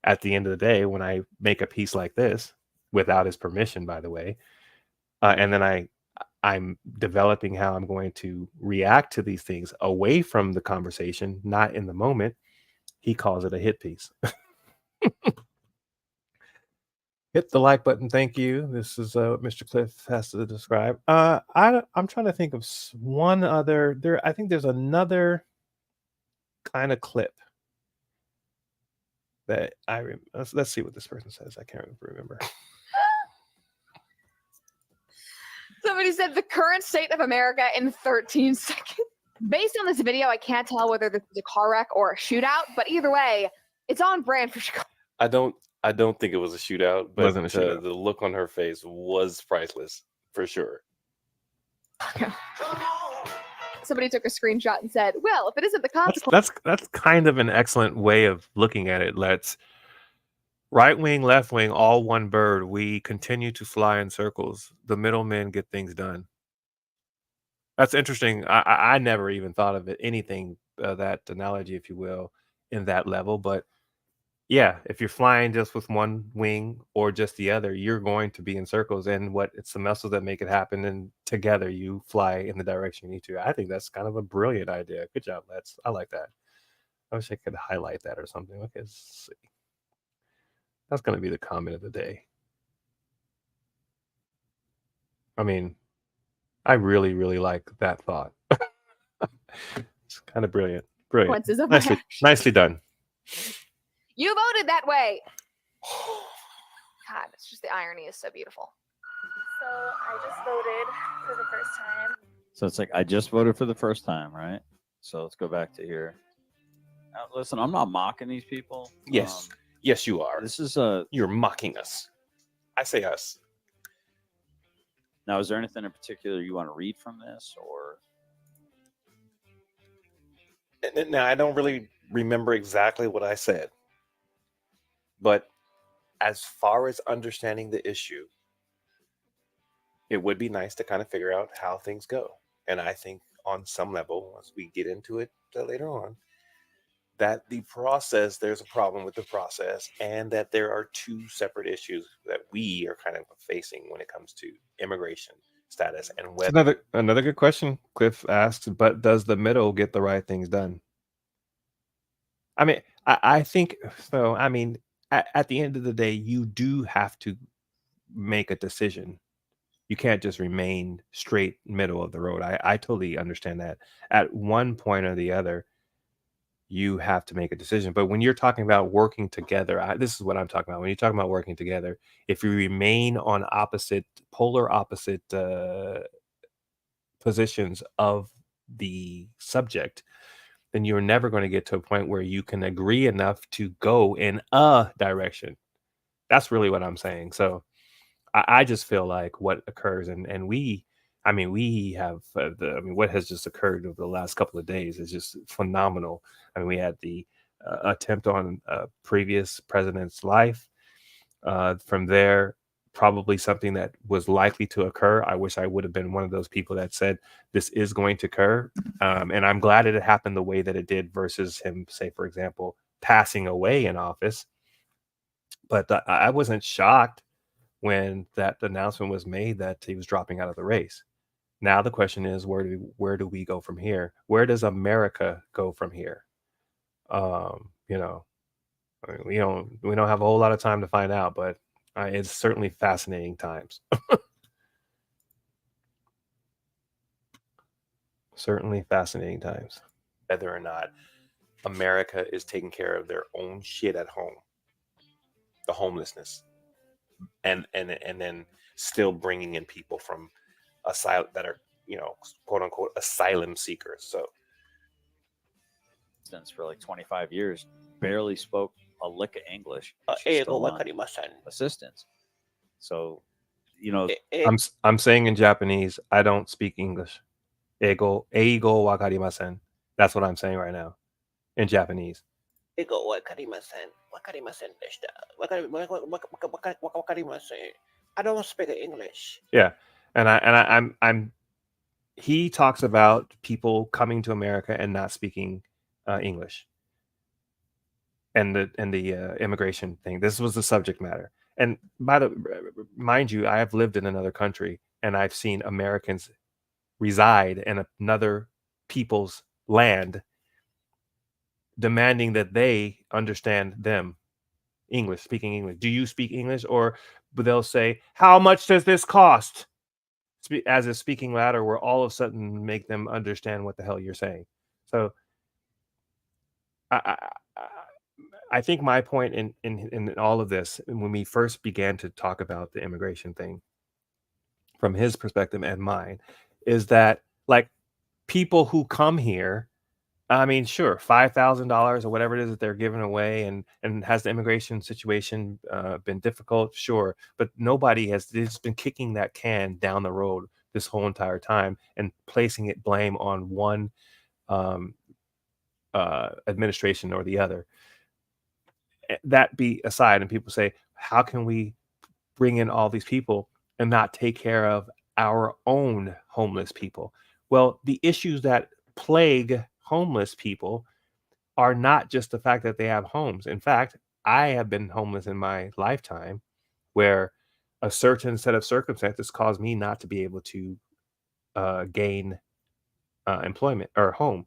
at the end of the day, when I make a piece like this without his permission, by the way, and then I'm developing how I'm going to react to these things away from the conversation, not in the moment, he calls it a hit piece. Hit the like button. Thank you. This is what Mr. Cliff has to describe. I'm trying to think of one other. I think there's another kind of clip that let's see what this person says. I can't remember. Somebody said the current state of America in 13 seconds. Based on this video, I can't tell whether this is a car wreck or a shootout, but either way, it's on brand for Chicago. I don't think it was a shootout, but Wasn't a shootout. the look on her face was priceless for sure. Somebody took a screenshot and said, well, if it isn't the cops, That's kind of an excellent way of looking at it. Let's right wing, left wing, all one bird. We continue to fly in circles. The middlemen get things done. That's interesting. I never even thought of it, anything that analogy, if you will, in that level. But yeah, if you're flying just with one wing or just the other, you're going to be in circles. And it's the muscles that make it happen. And together you fly in the direction you need to. I think that's kind of a brilliant idea. Good job, Let's. I like that. I wish I could highlight that or something. Okay, let's see. That's going to be the comment of the day. I mean, I really, really like that thought. It's kind of brilliant. Brilliant. consequences of my Nicely, actions. nicely done. You voted that way. God, it's just the irony is so beautiful. So I just voted for the first time. So it's like I just voted for the first time, right? So let's go back to here. Now, listen, I'm not mocking these people. Yes. Yes, you are. This is You're mocking us. I say us. now. Is there anything in particular you want to read from this, or Now, I don't really remember exactly what I said, but as far as understanding the issue, it would be nice to kind of figure out how things go. And I think on some level, once we get into it later on, that the process, there's a problem with the process, and that there are two separate issues that we are kind of facing when it comes to immigration status and It's whether another good question. Cliff asks, but does the middle get the right things done? I mean, I think so. I mean, at the end of the day, you do have to make a decision. You can't just remain straight middle of the road. I totally understand that. At one point or the other, you have to make a decision. But when you're talking about working together, this is what I'm talking about. When you're talking about working together, if you remain on polar opposite positions of the subject, then you're never going to get to a point where you can agree enough to go in a direction. That's really what I'm saying. So I just feel like what occurs, and we have what has just occurred over the last couple of days is just phenomenal. I mean, we had the attempt on a previous president's life. From there, probably something that was likely to occur. I wish I would have been one of those people that said this is going to occur. And I'm glad it happened the way that it did versus him, say, for example, passing away in office. But I wasn't shocked when that announcement was made that he was dropping out of the race. Now the question is, where do we go from here? Where does America go from here? I mean, we don't have a whole lot of time to find out, but it's certainly fascinating times. Certainly fascinating times. whether or not America is taking care of their own shit at home, the homelessness, and then still bringing in people from asylum that are, quote unquote asylum seekers. So since for like 25 years, barely spoke a lick of English. Hey, She's still what on can you say? assistance. So, I'm saying in Japanese, I don't speak English. Eigo wakarimasen. That's what I'm saying right now in Japanese. Eigo wakarimasen. Wakarimasen deshita. Wakarimasen. I don't speak English. Yeah, and I'm. He talks about people coming to America and not speaking English, and the immigration thing. This was the subject matter. And mind you, I have lived in another country and I've seen Americans reside in another people's land, demanding that they understand them English, speaking English. Do you speak English? Or but they'll say, how much does this cost? As a speaking louder, where all of a sudden make them understand what the hell you're saying. So I think my point in all of this, when we first began to talk about the immigration thing, from his perspective and mine, is that like people who come here, I mean, sure, $5,000 or whatever it is that they're giving away, and has the immigration situation been difficult? Sure, but nobody has just been kicking that can down the road this whole entire time and placing it blame on one um, administration or the other. That be aside, and people say, how can we bring in all these people and not take care of our own homeless people? Well, the issues that plague homeless people are not just the fact that they have homes. In fact, I have been homeless in my lifetime where a certain set of circumstances caused me not to be able to gain employment or a home.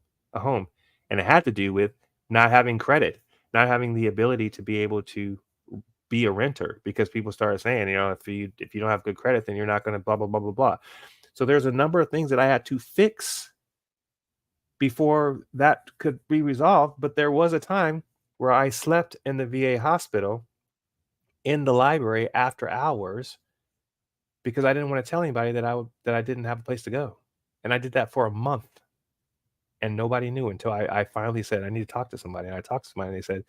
And it had to do with not having credit, not having the ability to be able to be a renter, because people started saying, if you don't have good credit, then you're not going to blah, blah, blah, blah, blah. So there's a number of things that I had to fix before that could be resolved. But there was a time where I slept in the VA hospital in the library after hours because I didn't want to tell anybody that I didn't have a place to go. And I did that for a month and nobody knew until I finally said, I need to talk to somebody. And I talked to somebody and they said,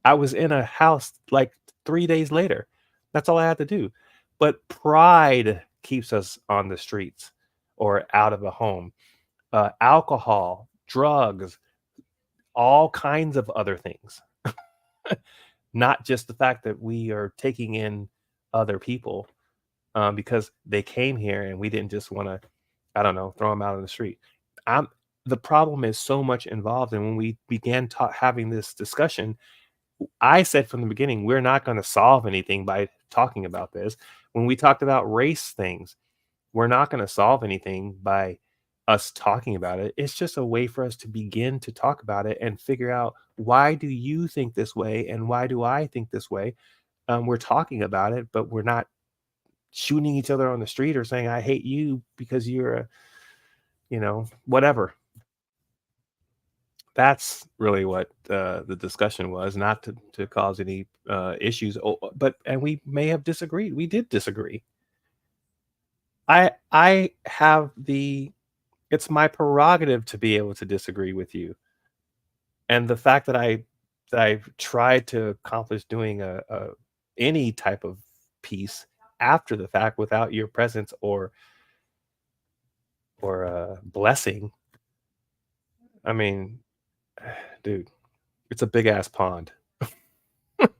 I was in a house like 3 days later. That's all I had to do. But pride keeps us on the streets or out of a home. Alcohol, drugs, all kinds of other things. Not just the fact that we are taking in other people because they came here and we didn't just want to, I don't know, throw them out on the street. The problem is so much involved. And when we began having this discussion, I said from the beginning, we're not going to solve anything by talking about this. When we talked about race things, we're not going to solve anything by us talking about it. It's just a way for us to begin to talk about it and figure out, why do you think this way and why do I think this way? We're talking about it, but we're not shooting each other on the street or saying, I hate you because you're whatever. That's really what the discussion was, not to cause any issues. And we may have disagreed. We did disagree. I have it's my prerogative to be able to disagree with you. And the fact that I've tried to accomplish doing any type of peace after the fact without your presence or blessing. I mean, dude, it's a big ass pond. It's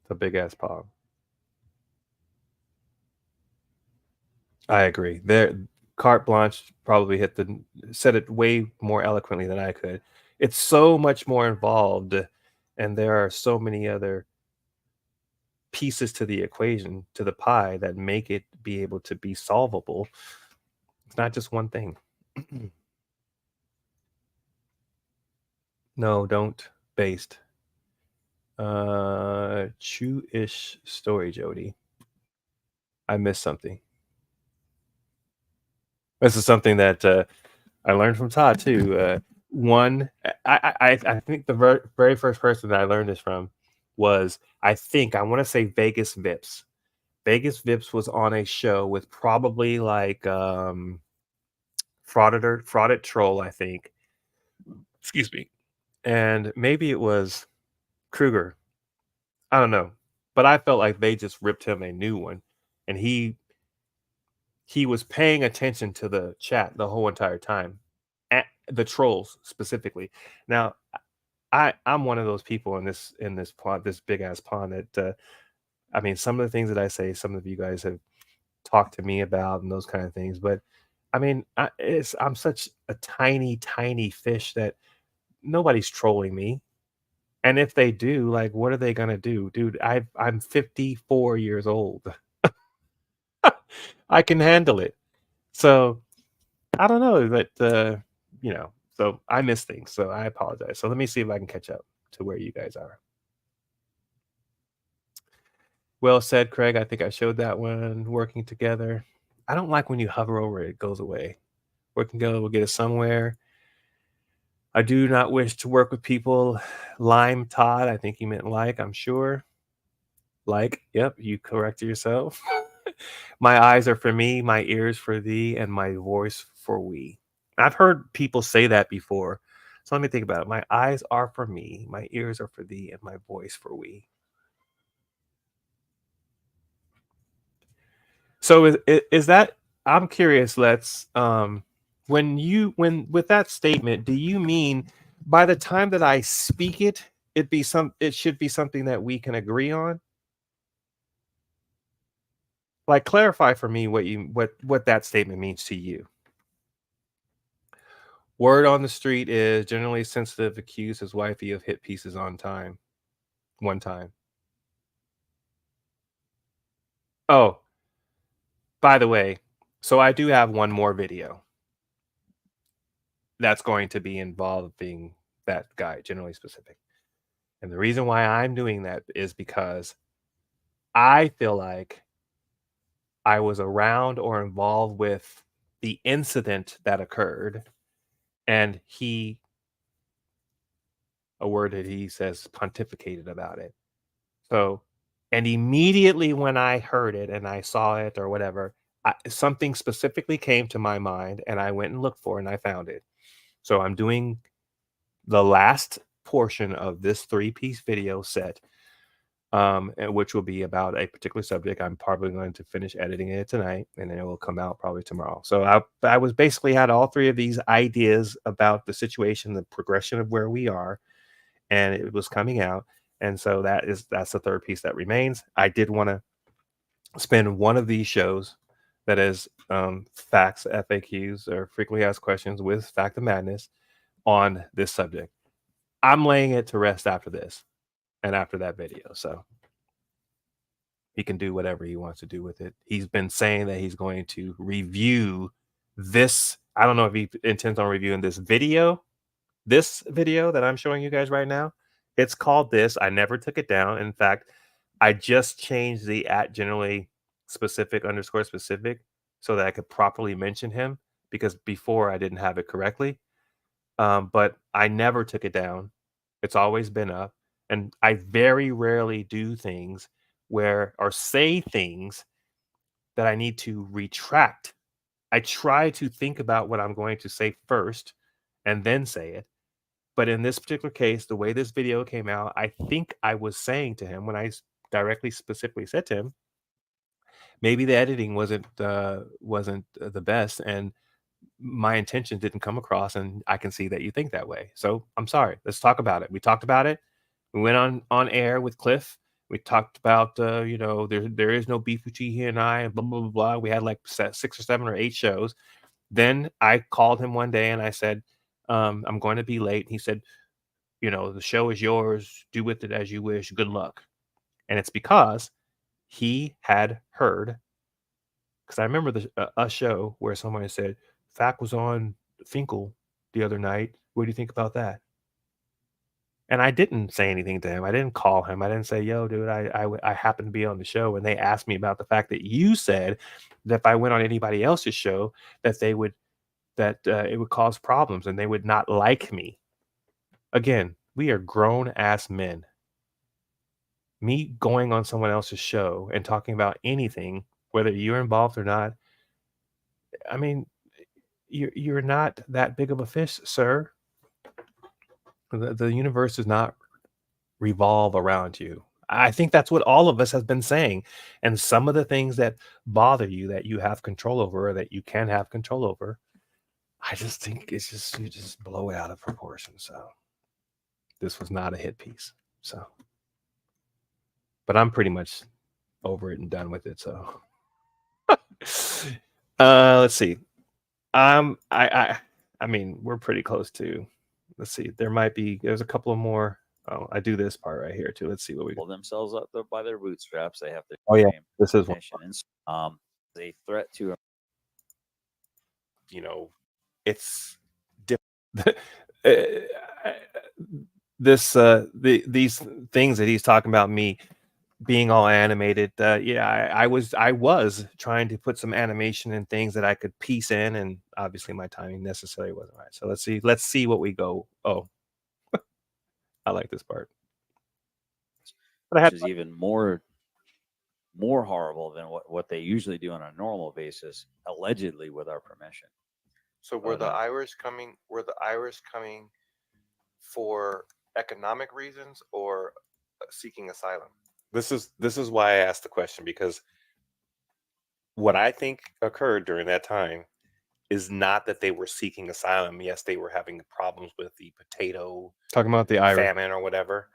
a big ass pond. I agree. Carte Blanche probably said it way more eloquently than I could. It's so much more involved, and there are so many other pieces to the equation, to the pie, that make it be able to be solvable. It's not just one thing. No, don't. Based. Chew-ish story, Jody. I missed something. This is something that I learned from Todd too. I think the very first person that I learned this from was, I want to say Vegas Vips. Vegas Vips was on a show with probably like Frauded Troll, I think. Excuse me. And maybe it was Kruger. I don't know. But I felt like they just ripped him a new one. And he was paying attention to the chat the whole entire time, at the trolls specifically. Now, I'm one of those people in this pond, this big ass pond, that I mean, some of the things that I say, some of you guys have talked to me about and those kind of things. But I mean, I'm such a tiny fish that nobody's trolling me. And if they do, like, what are they gonna do, dude? I'm 54 years old. I can handle it. So I don't know, but so I miss things. So I apologize. So let me see if I can catch up to where you guys are. Well said, Craig. I think I showed that one. Working together. I don't like when you hover over it, it goes away. Working together will get us somewhere. I do not wish to work with people. Lime Todd, I think he meant like, I'm sure. Like, yep, you corrected yourself. My eyes are for me, my ears for thee, and my voice for we. I've heard people say that before. So let me think about it. My eyes are for me, my ears are for thee, and my voice for we. So is that, I'm curious, let's when with that statement, do you mean by the time that I speak it, it should be something that we can agree on? Like, clarify for me what that statement means to you. Word on the street is generally sensitive accused his wifey of hit pieces one time. Oh, by the way, so I do have one more video that's going to be involving that guy, generally specific. And the reason why I'm doing that is because I feel like I was around or involved with the incident that occurred, and a word that he says, pontificated about it. So, and immediately when I heard it and I saw it or whatever, something specifically came to my mind, and I went and looked for it and I found it. So I'm doing the last portion of this 3-piece video set, which will be about a particular subject. I'm probably going to finish editing it tonight, and then it will come out probably tomorrow. So I was basically had all 3 of these ideas about the situation, the progression of where we are, and it was coming out. And so that's the 3rd piece that remains. I did want to spend one of these shows, that is facts, FAQs, or frequently asked questions with Fact of Madness, on this subject. I'm laying it to rest after this and after that video. So he can do whatever he wants to do with it. He's been saying that he's going to review this. I don't know if he intends on reviewing this video that I'm showing you guys right now. It's called this. I never took it down. In fact, I just changed the @generally specific _ specific so that I could properly mention him, because before I didn't have it correctly. But I never took it down. It's always been up. And I very rarely do things or say things that I need to retract. I try to think about what I'm going to say first and then say it. But in this particular case, the way this video came out, I think I was saying to him, when I directly specifically said to him, maybe the editing wasn't the best, and my intention didn't come across, and I can see that you think that way. So I'm sorry. Let's talk about it. We talked about it. We went on air with Cliff. We talked about there is no beef between he and I, and blah blah blah blah. We had like 6 or 7 or 8 shows. Then I called him one day and I said, I'm going to be late. And he said, the show is yours. Do with it as you wish. Good luck. And it's because he had heard, because I remember a show where someone said, Fact was on Finkel the other night. What do you think about that? And I didn't say anything to him. I didn't call him. I didn't say, yo, dude, I happened to be on the show. And they asked me about the fact that you said that if I went on anybody else's show, that it would cause problems and they would not like me. Again, we are grown ass men. Me going on someone else's show and talking about anything, whether you're involved or not, I mean, you're not that big of a fish, sir. The universe does not revolve around you. I think that's what all of us have been saying. And some of the things that bother you, that you have control over, or that you can have control over, I just think you just blow it out of proportion. So this was not a hit piece. So, but I'm pretty much over it and done with it. So let's see. I mean, we're pretty close to. Let's see. There's a couple of more. Oh, I do this part right here too. Let's see what we pull themselves up by their bootstraps. They have to. Oh yeah, this is one. A threat to. It's different. These things that he's talking about me being all animated. Yeah, I was trying to put some animation and things that I could piece in, and obviously my timing necessarily wasn't right. So let's see what we go. Oh, I like this part. But I which had is even more horrible than what they usually do on a normal basis, allegedly with our permission. So were But, the Irish coming? Were the Irish coming for economic reasons or seeking asylum? This is why I asked the question, because what I think occurred during that time is not that they were seeking asylum. Yes, they were having problems with the potato talking about the Irish. famine or whatever,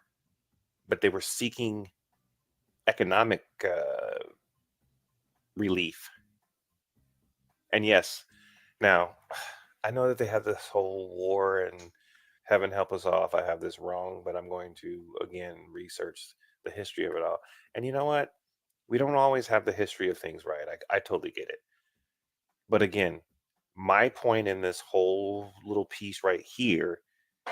but they were seeking economic relief. And yes, now I know that they had this whole war, and heaven help us all if I have this wrong, but I'm going to again research the history of it all. And you know what? We don't always have the history of things right. I totally get it. But again, my point in this whole little piece right here,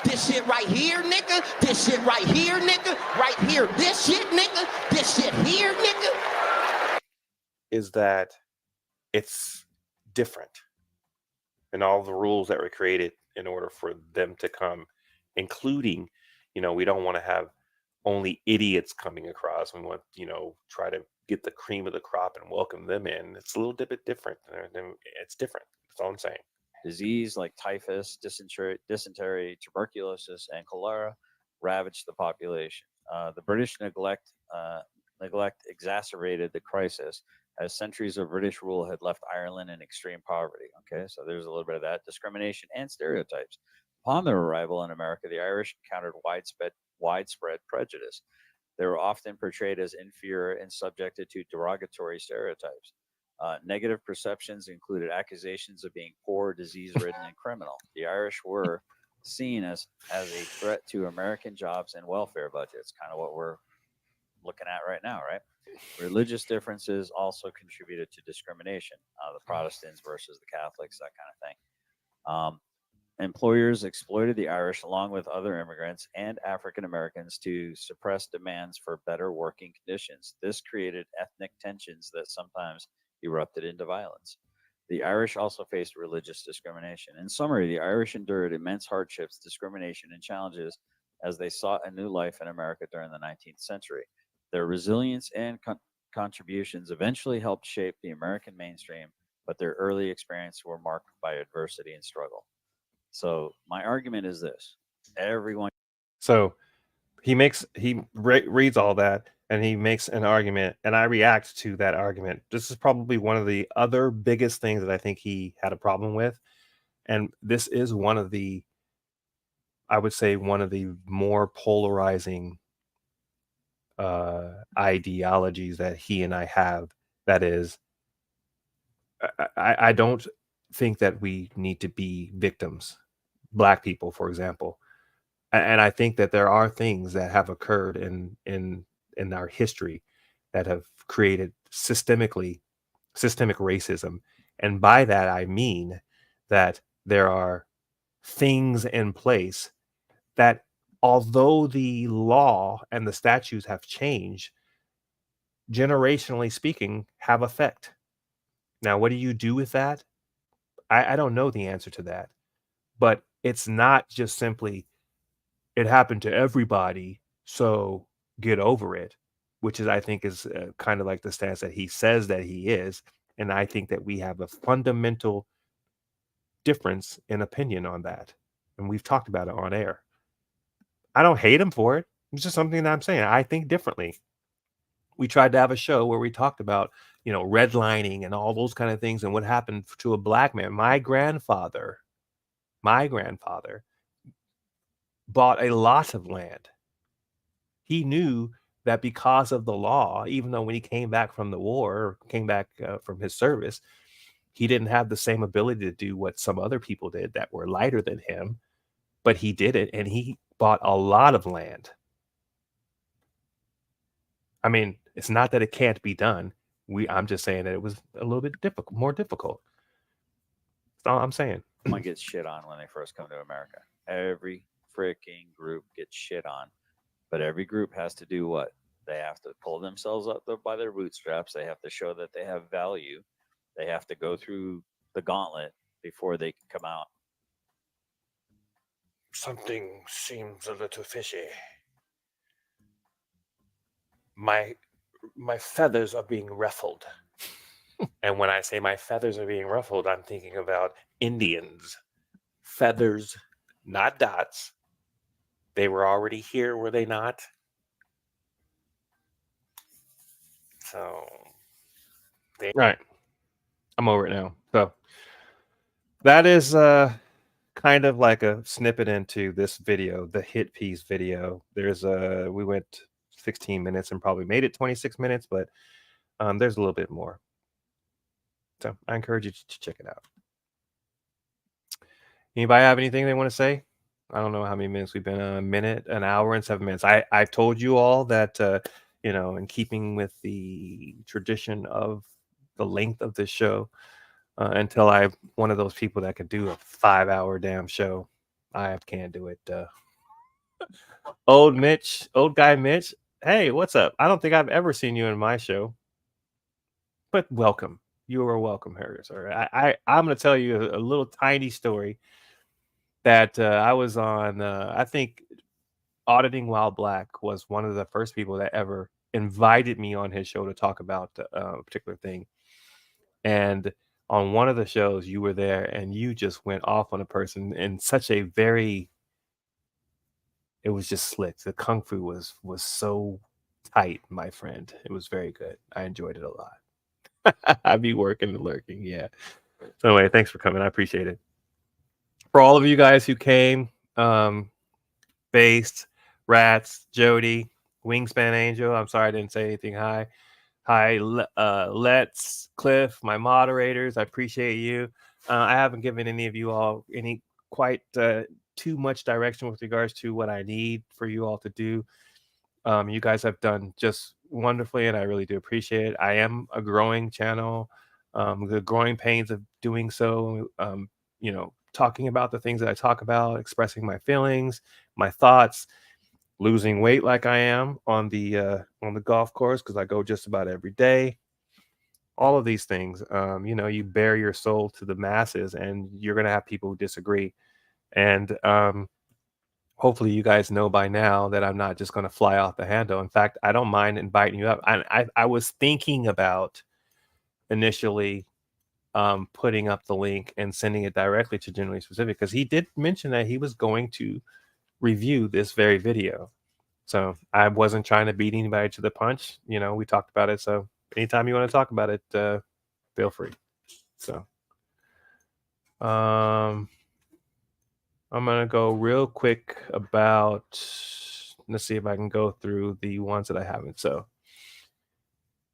this shit right here, nigga. This shit right here, nigga. Right here. This shit, nigga. This shit here, nigga. is that it's different. And all the rules that were created in order for them to come, including, we don't want to have only idiots coming across. We want, try to get the cream of the crop and welcome them in. It's a little bit different. It's different. That's all I'm saying. Disease like typhus, dysentery, tuberculosis, and cholera ravaged the population. The British neglect exacerbated the crisis, as centuries of British rule had left Ireland in extreme poverty. Okay, so there's a little bit of that. Discrimination and stereotypes. Upon their arrival in America, the Irish encountered widespread prejudice. They were often portrayed as inferior and subjected to derogatory stereotypes. Negative perceptions included accusations of being poor, disease-ridden, and criminal. The Irish were seen as a threat to American jobs and welfare budgets, kind of what we're looking at right now, right? Religious differences also contributed to discrimination, the Protestants versus the Catholics, that kind of thing. Employers exploited the Irish along with other immigrants and African Americans to suppress demands for better working conditions. This created ethnic tensions that sometimes erupted into violence. The Irish also faced religious discrimination. In summary, the Irish endured immense hardships, discrimination, and challenges as they sought a new life in America during the 19th century. Their resilience and contributions eventually helped shape the American mainstream, but their early experiences were marked by adversity and struggle. So my argument is this: everyone. So he reads all that, and he makes an argument, and I react to that argument. This is probably one of the other biggest things that I think he had a problem with, and this is one of the, I would say, one of the more polarizing ideologies that he and I have. That is, I don't think that we need to be victims, Black people, for example. And I think that there are things that have occurred in our history that have created systemic racism. And by that, I mean that there are things in place that, although the law and the statutes have changed, generationally speaking, have effect. Now, what do you do with that? I don't know the answer to that. But it's not just simply, it happened to everybody, so get over it, which is, I think, is kind of like the stance that he says that he is. And I think that we have a fundamental difference in opinion on that. And we've talked about it on air. I don't hate him for it. It's just something that I'm saying. I think differently. We tried to have a show where we talked about, redlining and all those kind of things and what happened to a Black man. My grandfather bought a lot of land. He knew that because of the law, even though when he came back from the war, came back from his service, he didn't have the same ability to do what some other people did that were lighter than him, but he did it, and he bought a lot of land. I mean, it's not that it can't be done. I'm just saying that it was a little bit more difficult. That's all I'm saying. Someone gets shit on when they first come to America. Every freaking group gets shit on, but every group has to do what? They have to pull themselves up by their bootstraps. They have to show that they have value. They have to go through the gauntlet before they can come out. Something seems a little fishy. My feathers are being ruffled. And when I say my feathers are being ruffled, I'm thinking about Indians. Feathers, not dots. They were already here, were they not? So, Right. I'm over it now. So that is kind of like a snippet into this video, the hit piece video. There's we went 16 minutes and probably made it 26 minutes, but there's a little bit more. So I encourage you to check it out. Anybody have anything they want to say? I don't know how many minutes we've been. A minute, an hour, and 7 minutes. I told you all that in keeping with the tradition of the length of this show, until I'm one of those people that could do a 5-hour damn show. I can't do it. Old guy Mitch. Hey, what's up? I don't think I've ever seen you in my show, but welcome. You are welcome, Harris. I'm going to tell you a little tiny story that I was on. I think Auditing While Black was one of the first people that ever invited me on his show to talk about a particular thing. And on one of the shows, you were there and you just went off on a person in such a very, it was just slick. The Kung Fu was so tight, my friend. It was very good. I enjoyed it a lot. I'd be working and lurking. Yeah. So anyway, thanks for coming. I appreciate it. For all of you guys who came, Based, Rats, Jody, Wingspan Angel. I'm sorry I didn't say anything. Hi, Let's, Cliff, my moderators. I appreciate you. I haven't given any of you all any quite too much direction with regards to what I need for you all to do. You guys have done just wonderfully, and I really do appreciate it. I am a growing channel. The growing pains of doing so, talking about the things that I talk about, expressing my feelings, my thoughts, losing weight like I am on the golf course because I go just about every day. All of these things, you bare your soul to the masses, and you're gonna have people who disagree. And hopefully, you guys know by now that I'm not just gonna fly off the handle. In fact, I don't mind inviting you up. I was thinking about initially putting up the link and sending it directly to Generally Specific because he did mention that he was going to review this very video. So I wasn't trying to beat anybody to the punch. We talked about it. So anytime you want to talk about it, feel free. So I'm going to go real quick about, let's see if I can go through the ones that I haven't. So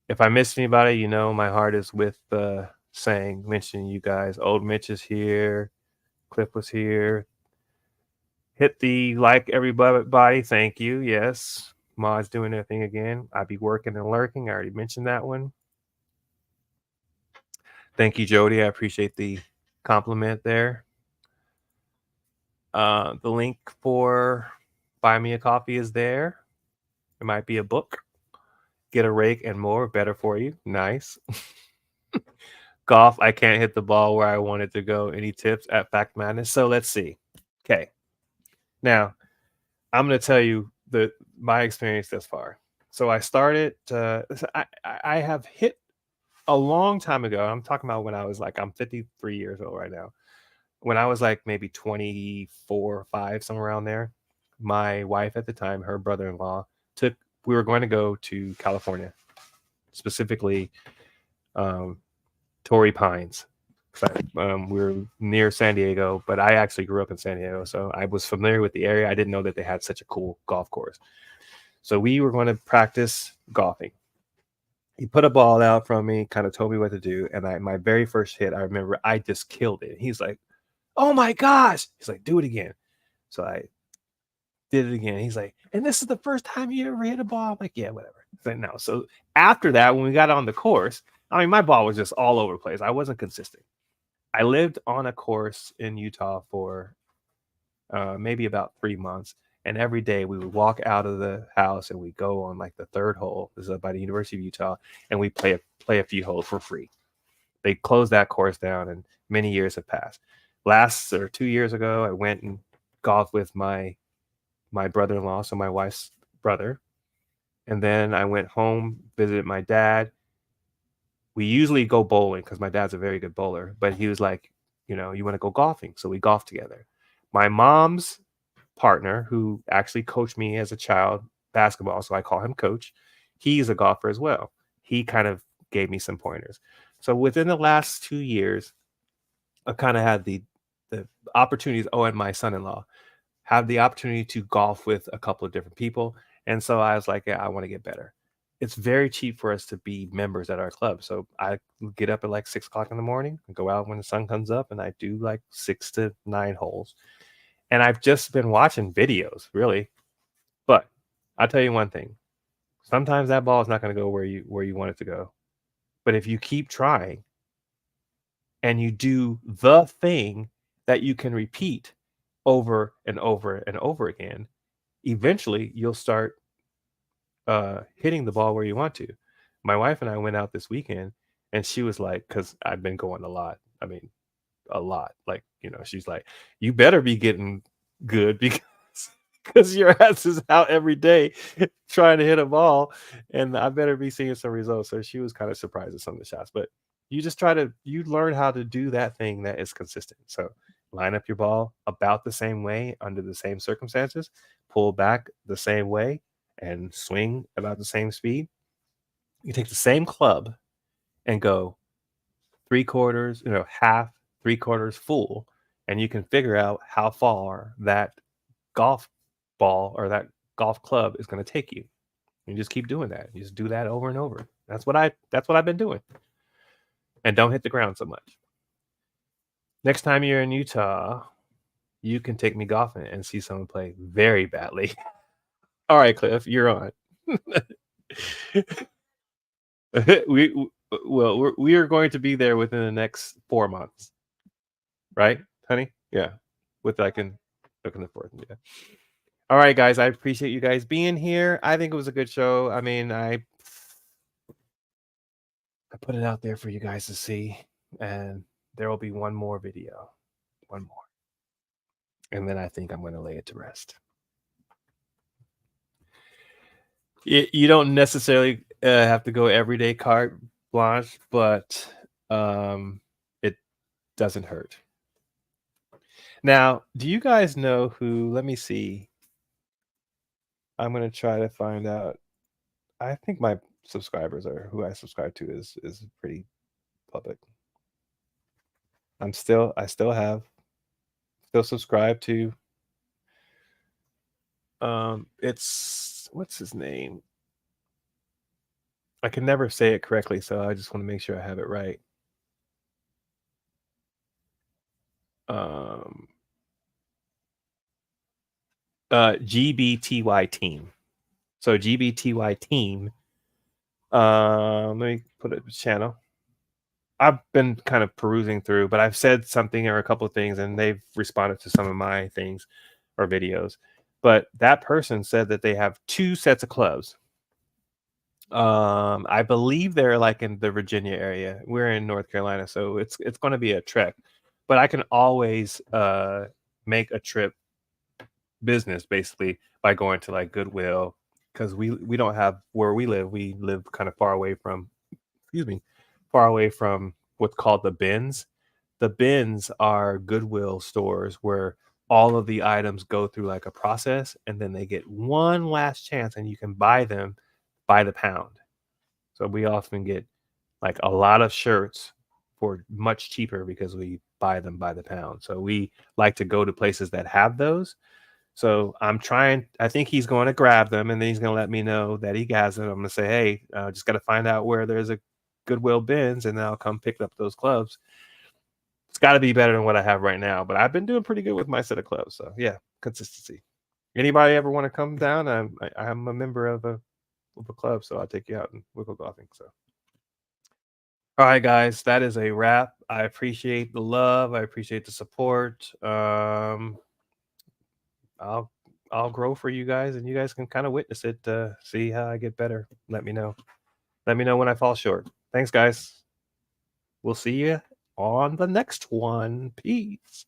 if I missed anybody, my heart is with mentioning you guys. Old Mitch is here. Cliff was here. Hit the like, everybody. Thank you. Yes. Ma's doing their thing again. I'd be working and lurking. I already mentioned that one. Thank you, Jody. I appreciate the compliment there. The link for Buy Me a Coffee is there. It might be a book. Get a rake and more. Better for you. Nice. Golf. I can't hit the ball where I want it to go. Any tips at Fact Madness? So let's see. Okay. Now, I'm going to tell you my experience thus far. So I started, I have hit a long time ago. I'm talking about when I was I'm 53 years old right now. When I was maybe 24 or 5, somewhere around there, my wife at the time, her brother-in-law, we were going to go to California, specifically Torrey Pines. We were near San Diego, but I actually grew up in San Diego, so I was familiar with the area. I didn't know that they had such a cool golf course. So we were going to practice golfing. He put a ball out from me, kind of told me what to do, and my very first hit, I remember I just killed it. He's like, "Oh my gosh!" He's like, "Do it again." So I did it again. He's like, "And this is the first time you ever hit a ball?" I'm like, "Yeah, whatever." But no. So after that, when we got on the course, my ball was just all over the place. I wasn't consistent. I lived on a course in Utah for maybe about 3 months, And every day we would walk out of the house and we go on like the third hole. This is up by the University of Utah, and we play a few holes for free. They closed that course down, and many years have passed. 2 years ago, I went and golfed with my brother-in-law, so my wife's brother. And then I went home, visited my dad. We usually go bowling because my dad's a very good bowler, but he was like, you want to go golfing. So we golfed together. My mom's partner, who actually coached me as a child basketball, so I call him coach, he's a golfer as well. He kind of gave me some pointers. So within the last 2 years, I kind of had the opportunities, and my son-in-law have the opportunity to golf with a couple of different people. And so I was like, yeah, I want to get better. It's very cheap for us to be members at our club. So I get up at like 6 o'clock in the morning and go out when the sun comes up, and I do like 6 to 9 holes. And I've just been watching videos, really. But I'll tell you one thing. Sometimes that ball is not going to go where you want it to go. But if you keep trying and you do the thing that you can repeat over and over and over again, eventually you'll start hitting the ball where you want to. My wife and I went out this weekend, and she was like, because I've been going a lot. I mean, a lot. Like, she's like, you better be getting good because your ass is out every day trying to hit a ball, and I better be seeing some results. So she was kind of surprised at some of the shots, but you learn how to do that thing that is consistent. So line up your ball about the same way under the same circumstances, pull back the same way, and swing about the same speed. You take the same club and go 3/4, half, 3/4 full, and you can figure out how far that golf ball or that golf club is going to take you. You just keep doing that. You just do that over and over. That's what I've been doing. And don't hit the ground so much. Next time you're in Utah, you can take me golfing and see someone play very badly. All right, Cliff, you're on. We are going to be there within the next 4 months, right, honey? Yeah, with I can look in the fourth. Yeah. All right, guys, I appreciate you guys being here. I think it was a good show. I mean, I put it out there for you guys to see, and there will be one more video, and then I think I'm going to lay it to rest. You don't necessarily have to go everyday carte blanche, but it doesn't hurt. Now, do you guys know who? Let me see. I'm going to try to find out. I think my subscribers are who I subscribe to is pretty public. I still subscribe to. It's what's his name? I can never say it correctly, so I just want to make sure I have it right. GBTY team. So GBTY team. Let me put it channel. I've been kind of perusing through, but I've said something or a couple of things, and they've responded to some of my things or videos. But that person said that they have 2 sets of clubs. I believe they're like in the Virginia area. We're in North Carolina, so it's going to be a trek. But I can always make a trip business basically by going to like Goodwill, because we don't have where we live. We live kind of far away from what's called the bins. The bins are Goodwill stores where all of the items go through like a process, and then they get one last chance, and you can buy them by the pound. So we often get like a lot of shirts for much cheaper because we buy them by the pound. So we like to go to places that have those. So I think he's going to grab them, and then he's going to let me know that he has them. I'm going to say, hey, just got to find out where there's a Goodwill bins, and then I'll come pick up those clubs. It's got to be better than what I have right now, but I've been doing pretty good with my set of clubs. So yeah, consistency. Anybody ever want to come down? I'm a member of a club, so I'll take you out and we'll go golfing. So, all right, guys, that is a wrap. I appreciate the love. I appreciate the support. I'll I'll grow for you guys, and you guys can kind of witness it. See how I get better. Let me know. Let me know when I fall short. Thanks, guys. We'll see you on the next one. Peace.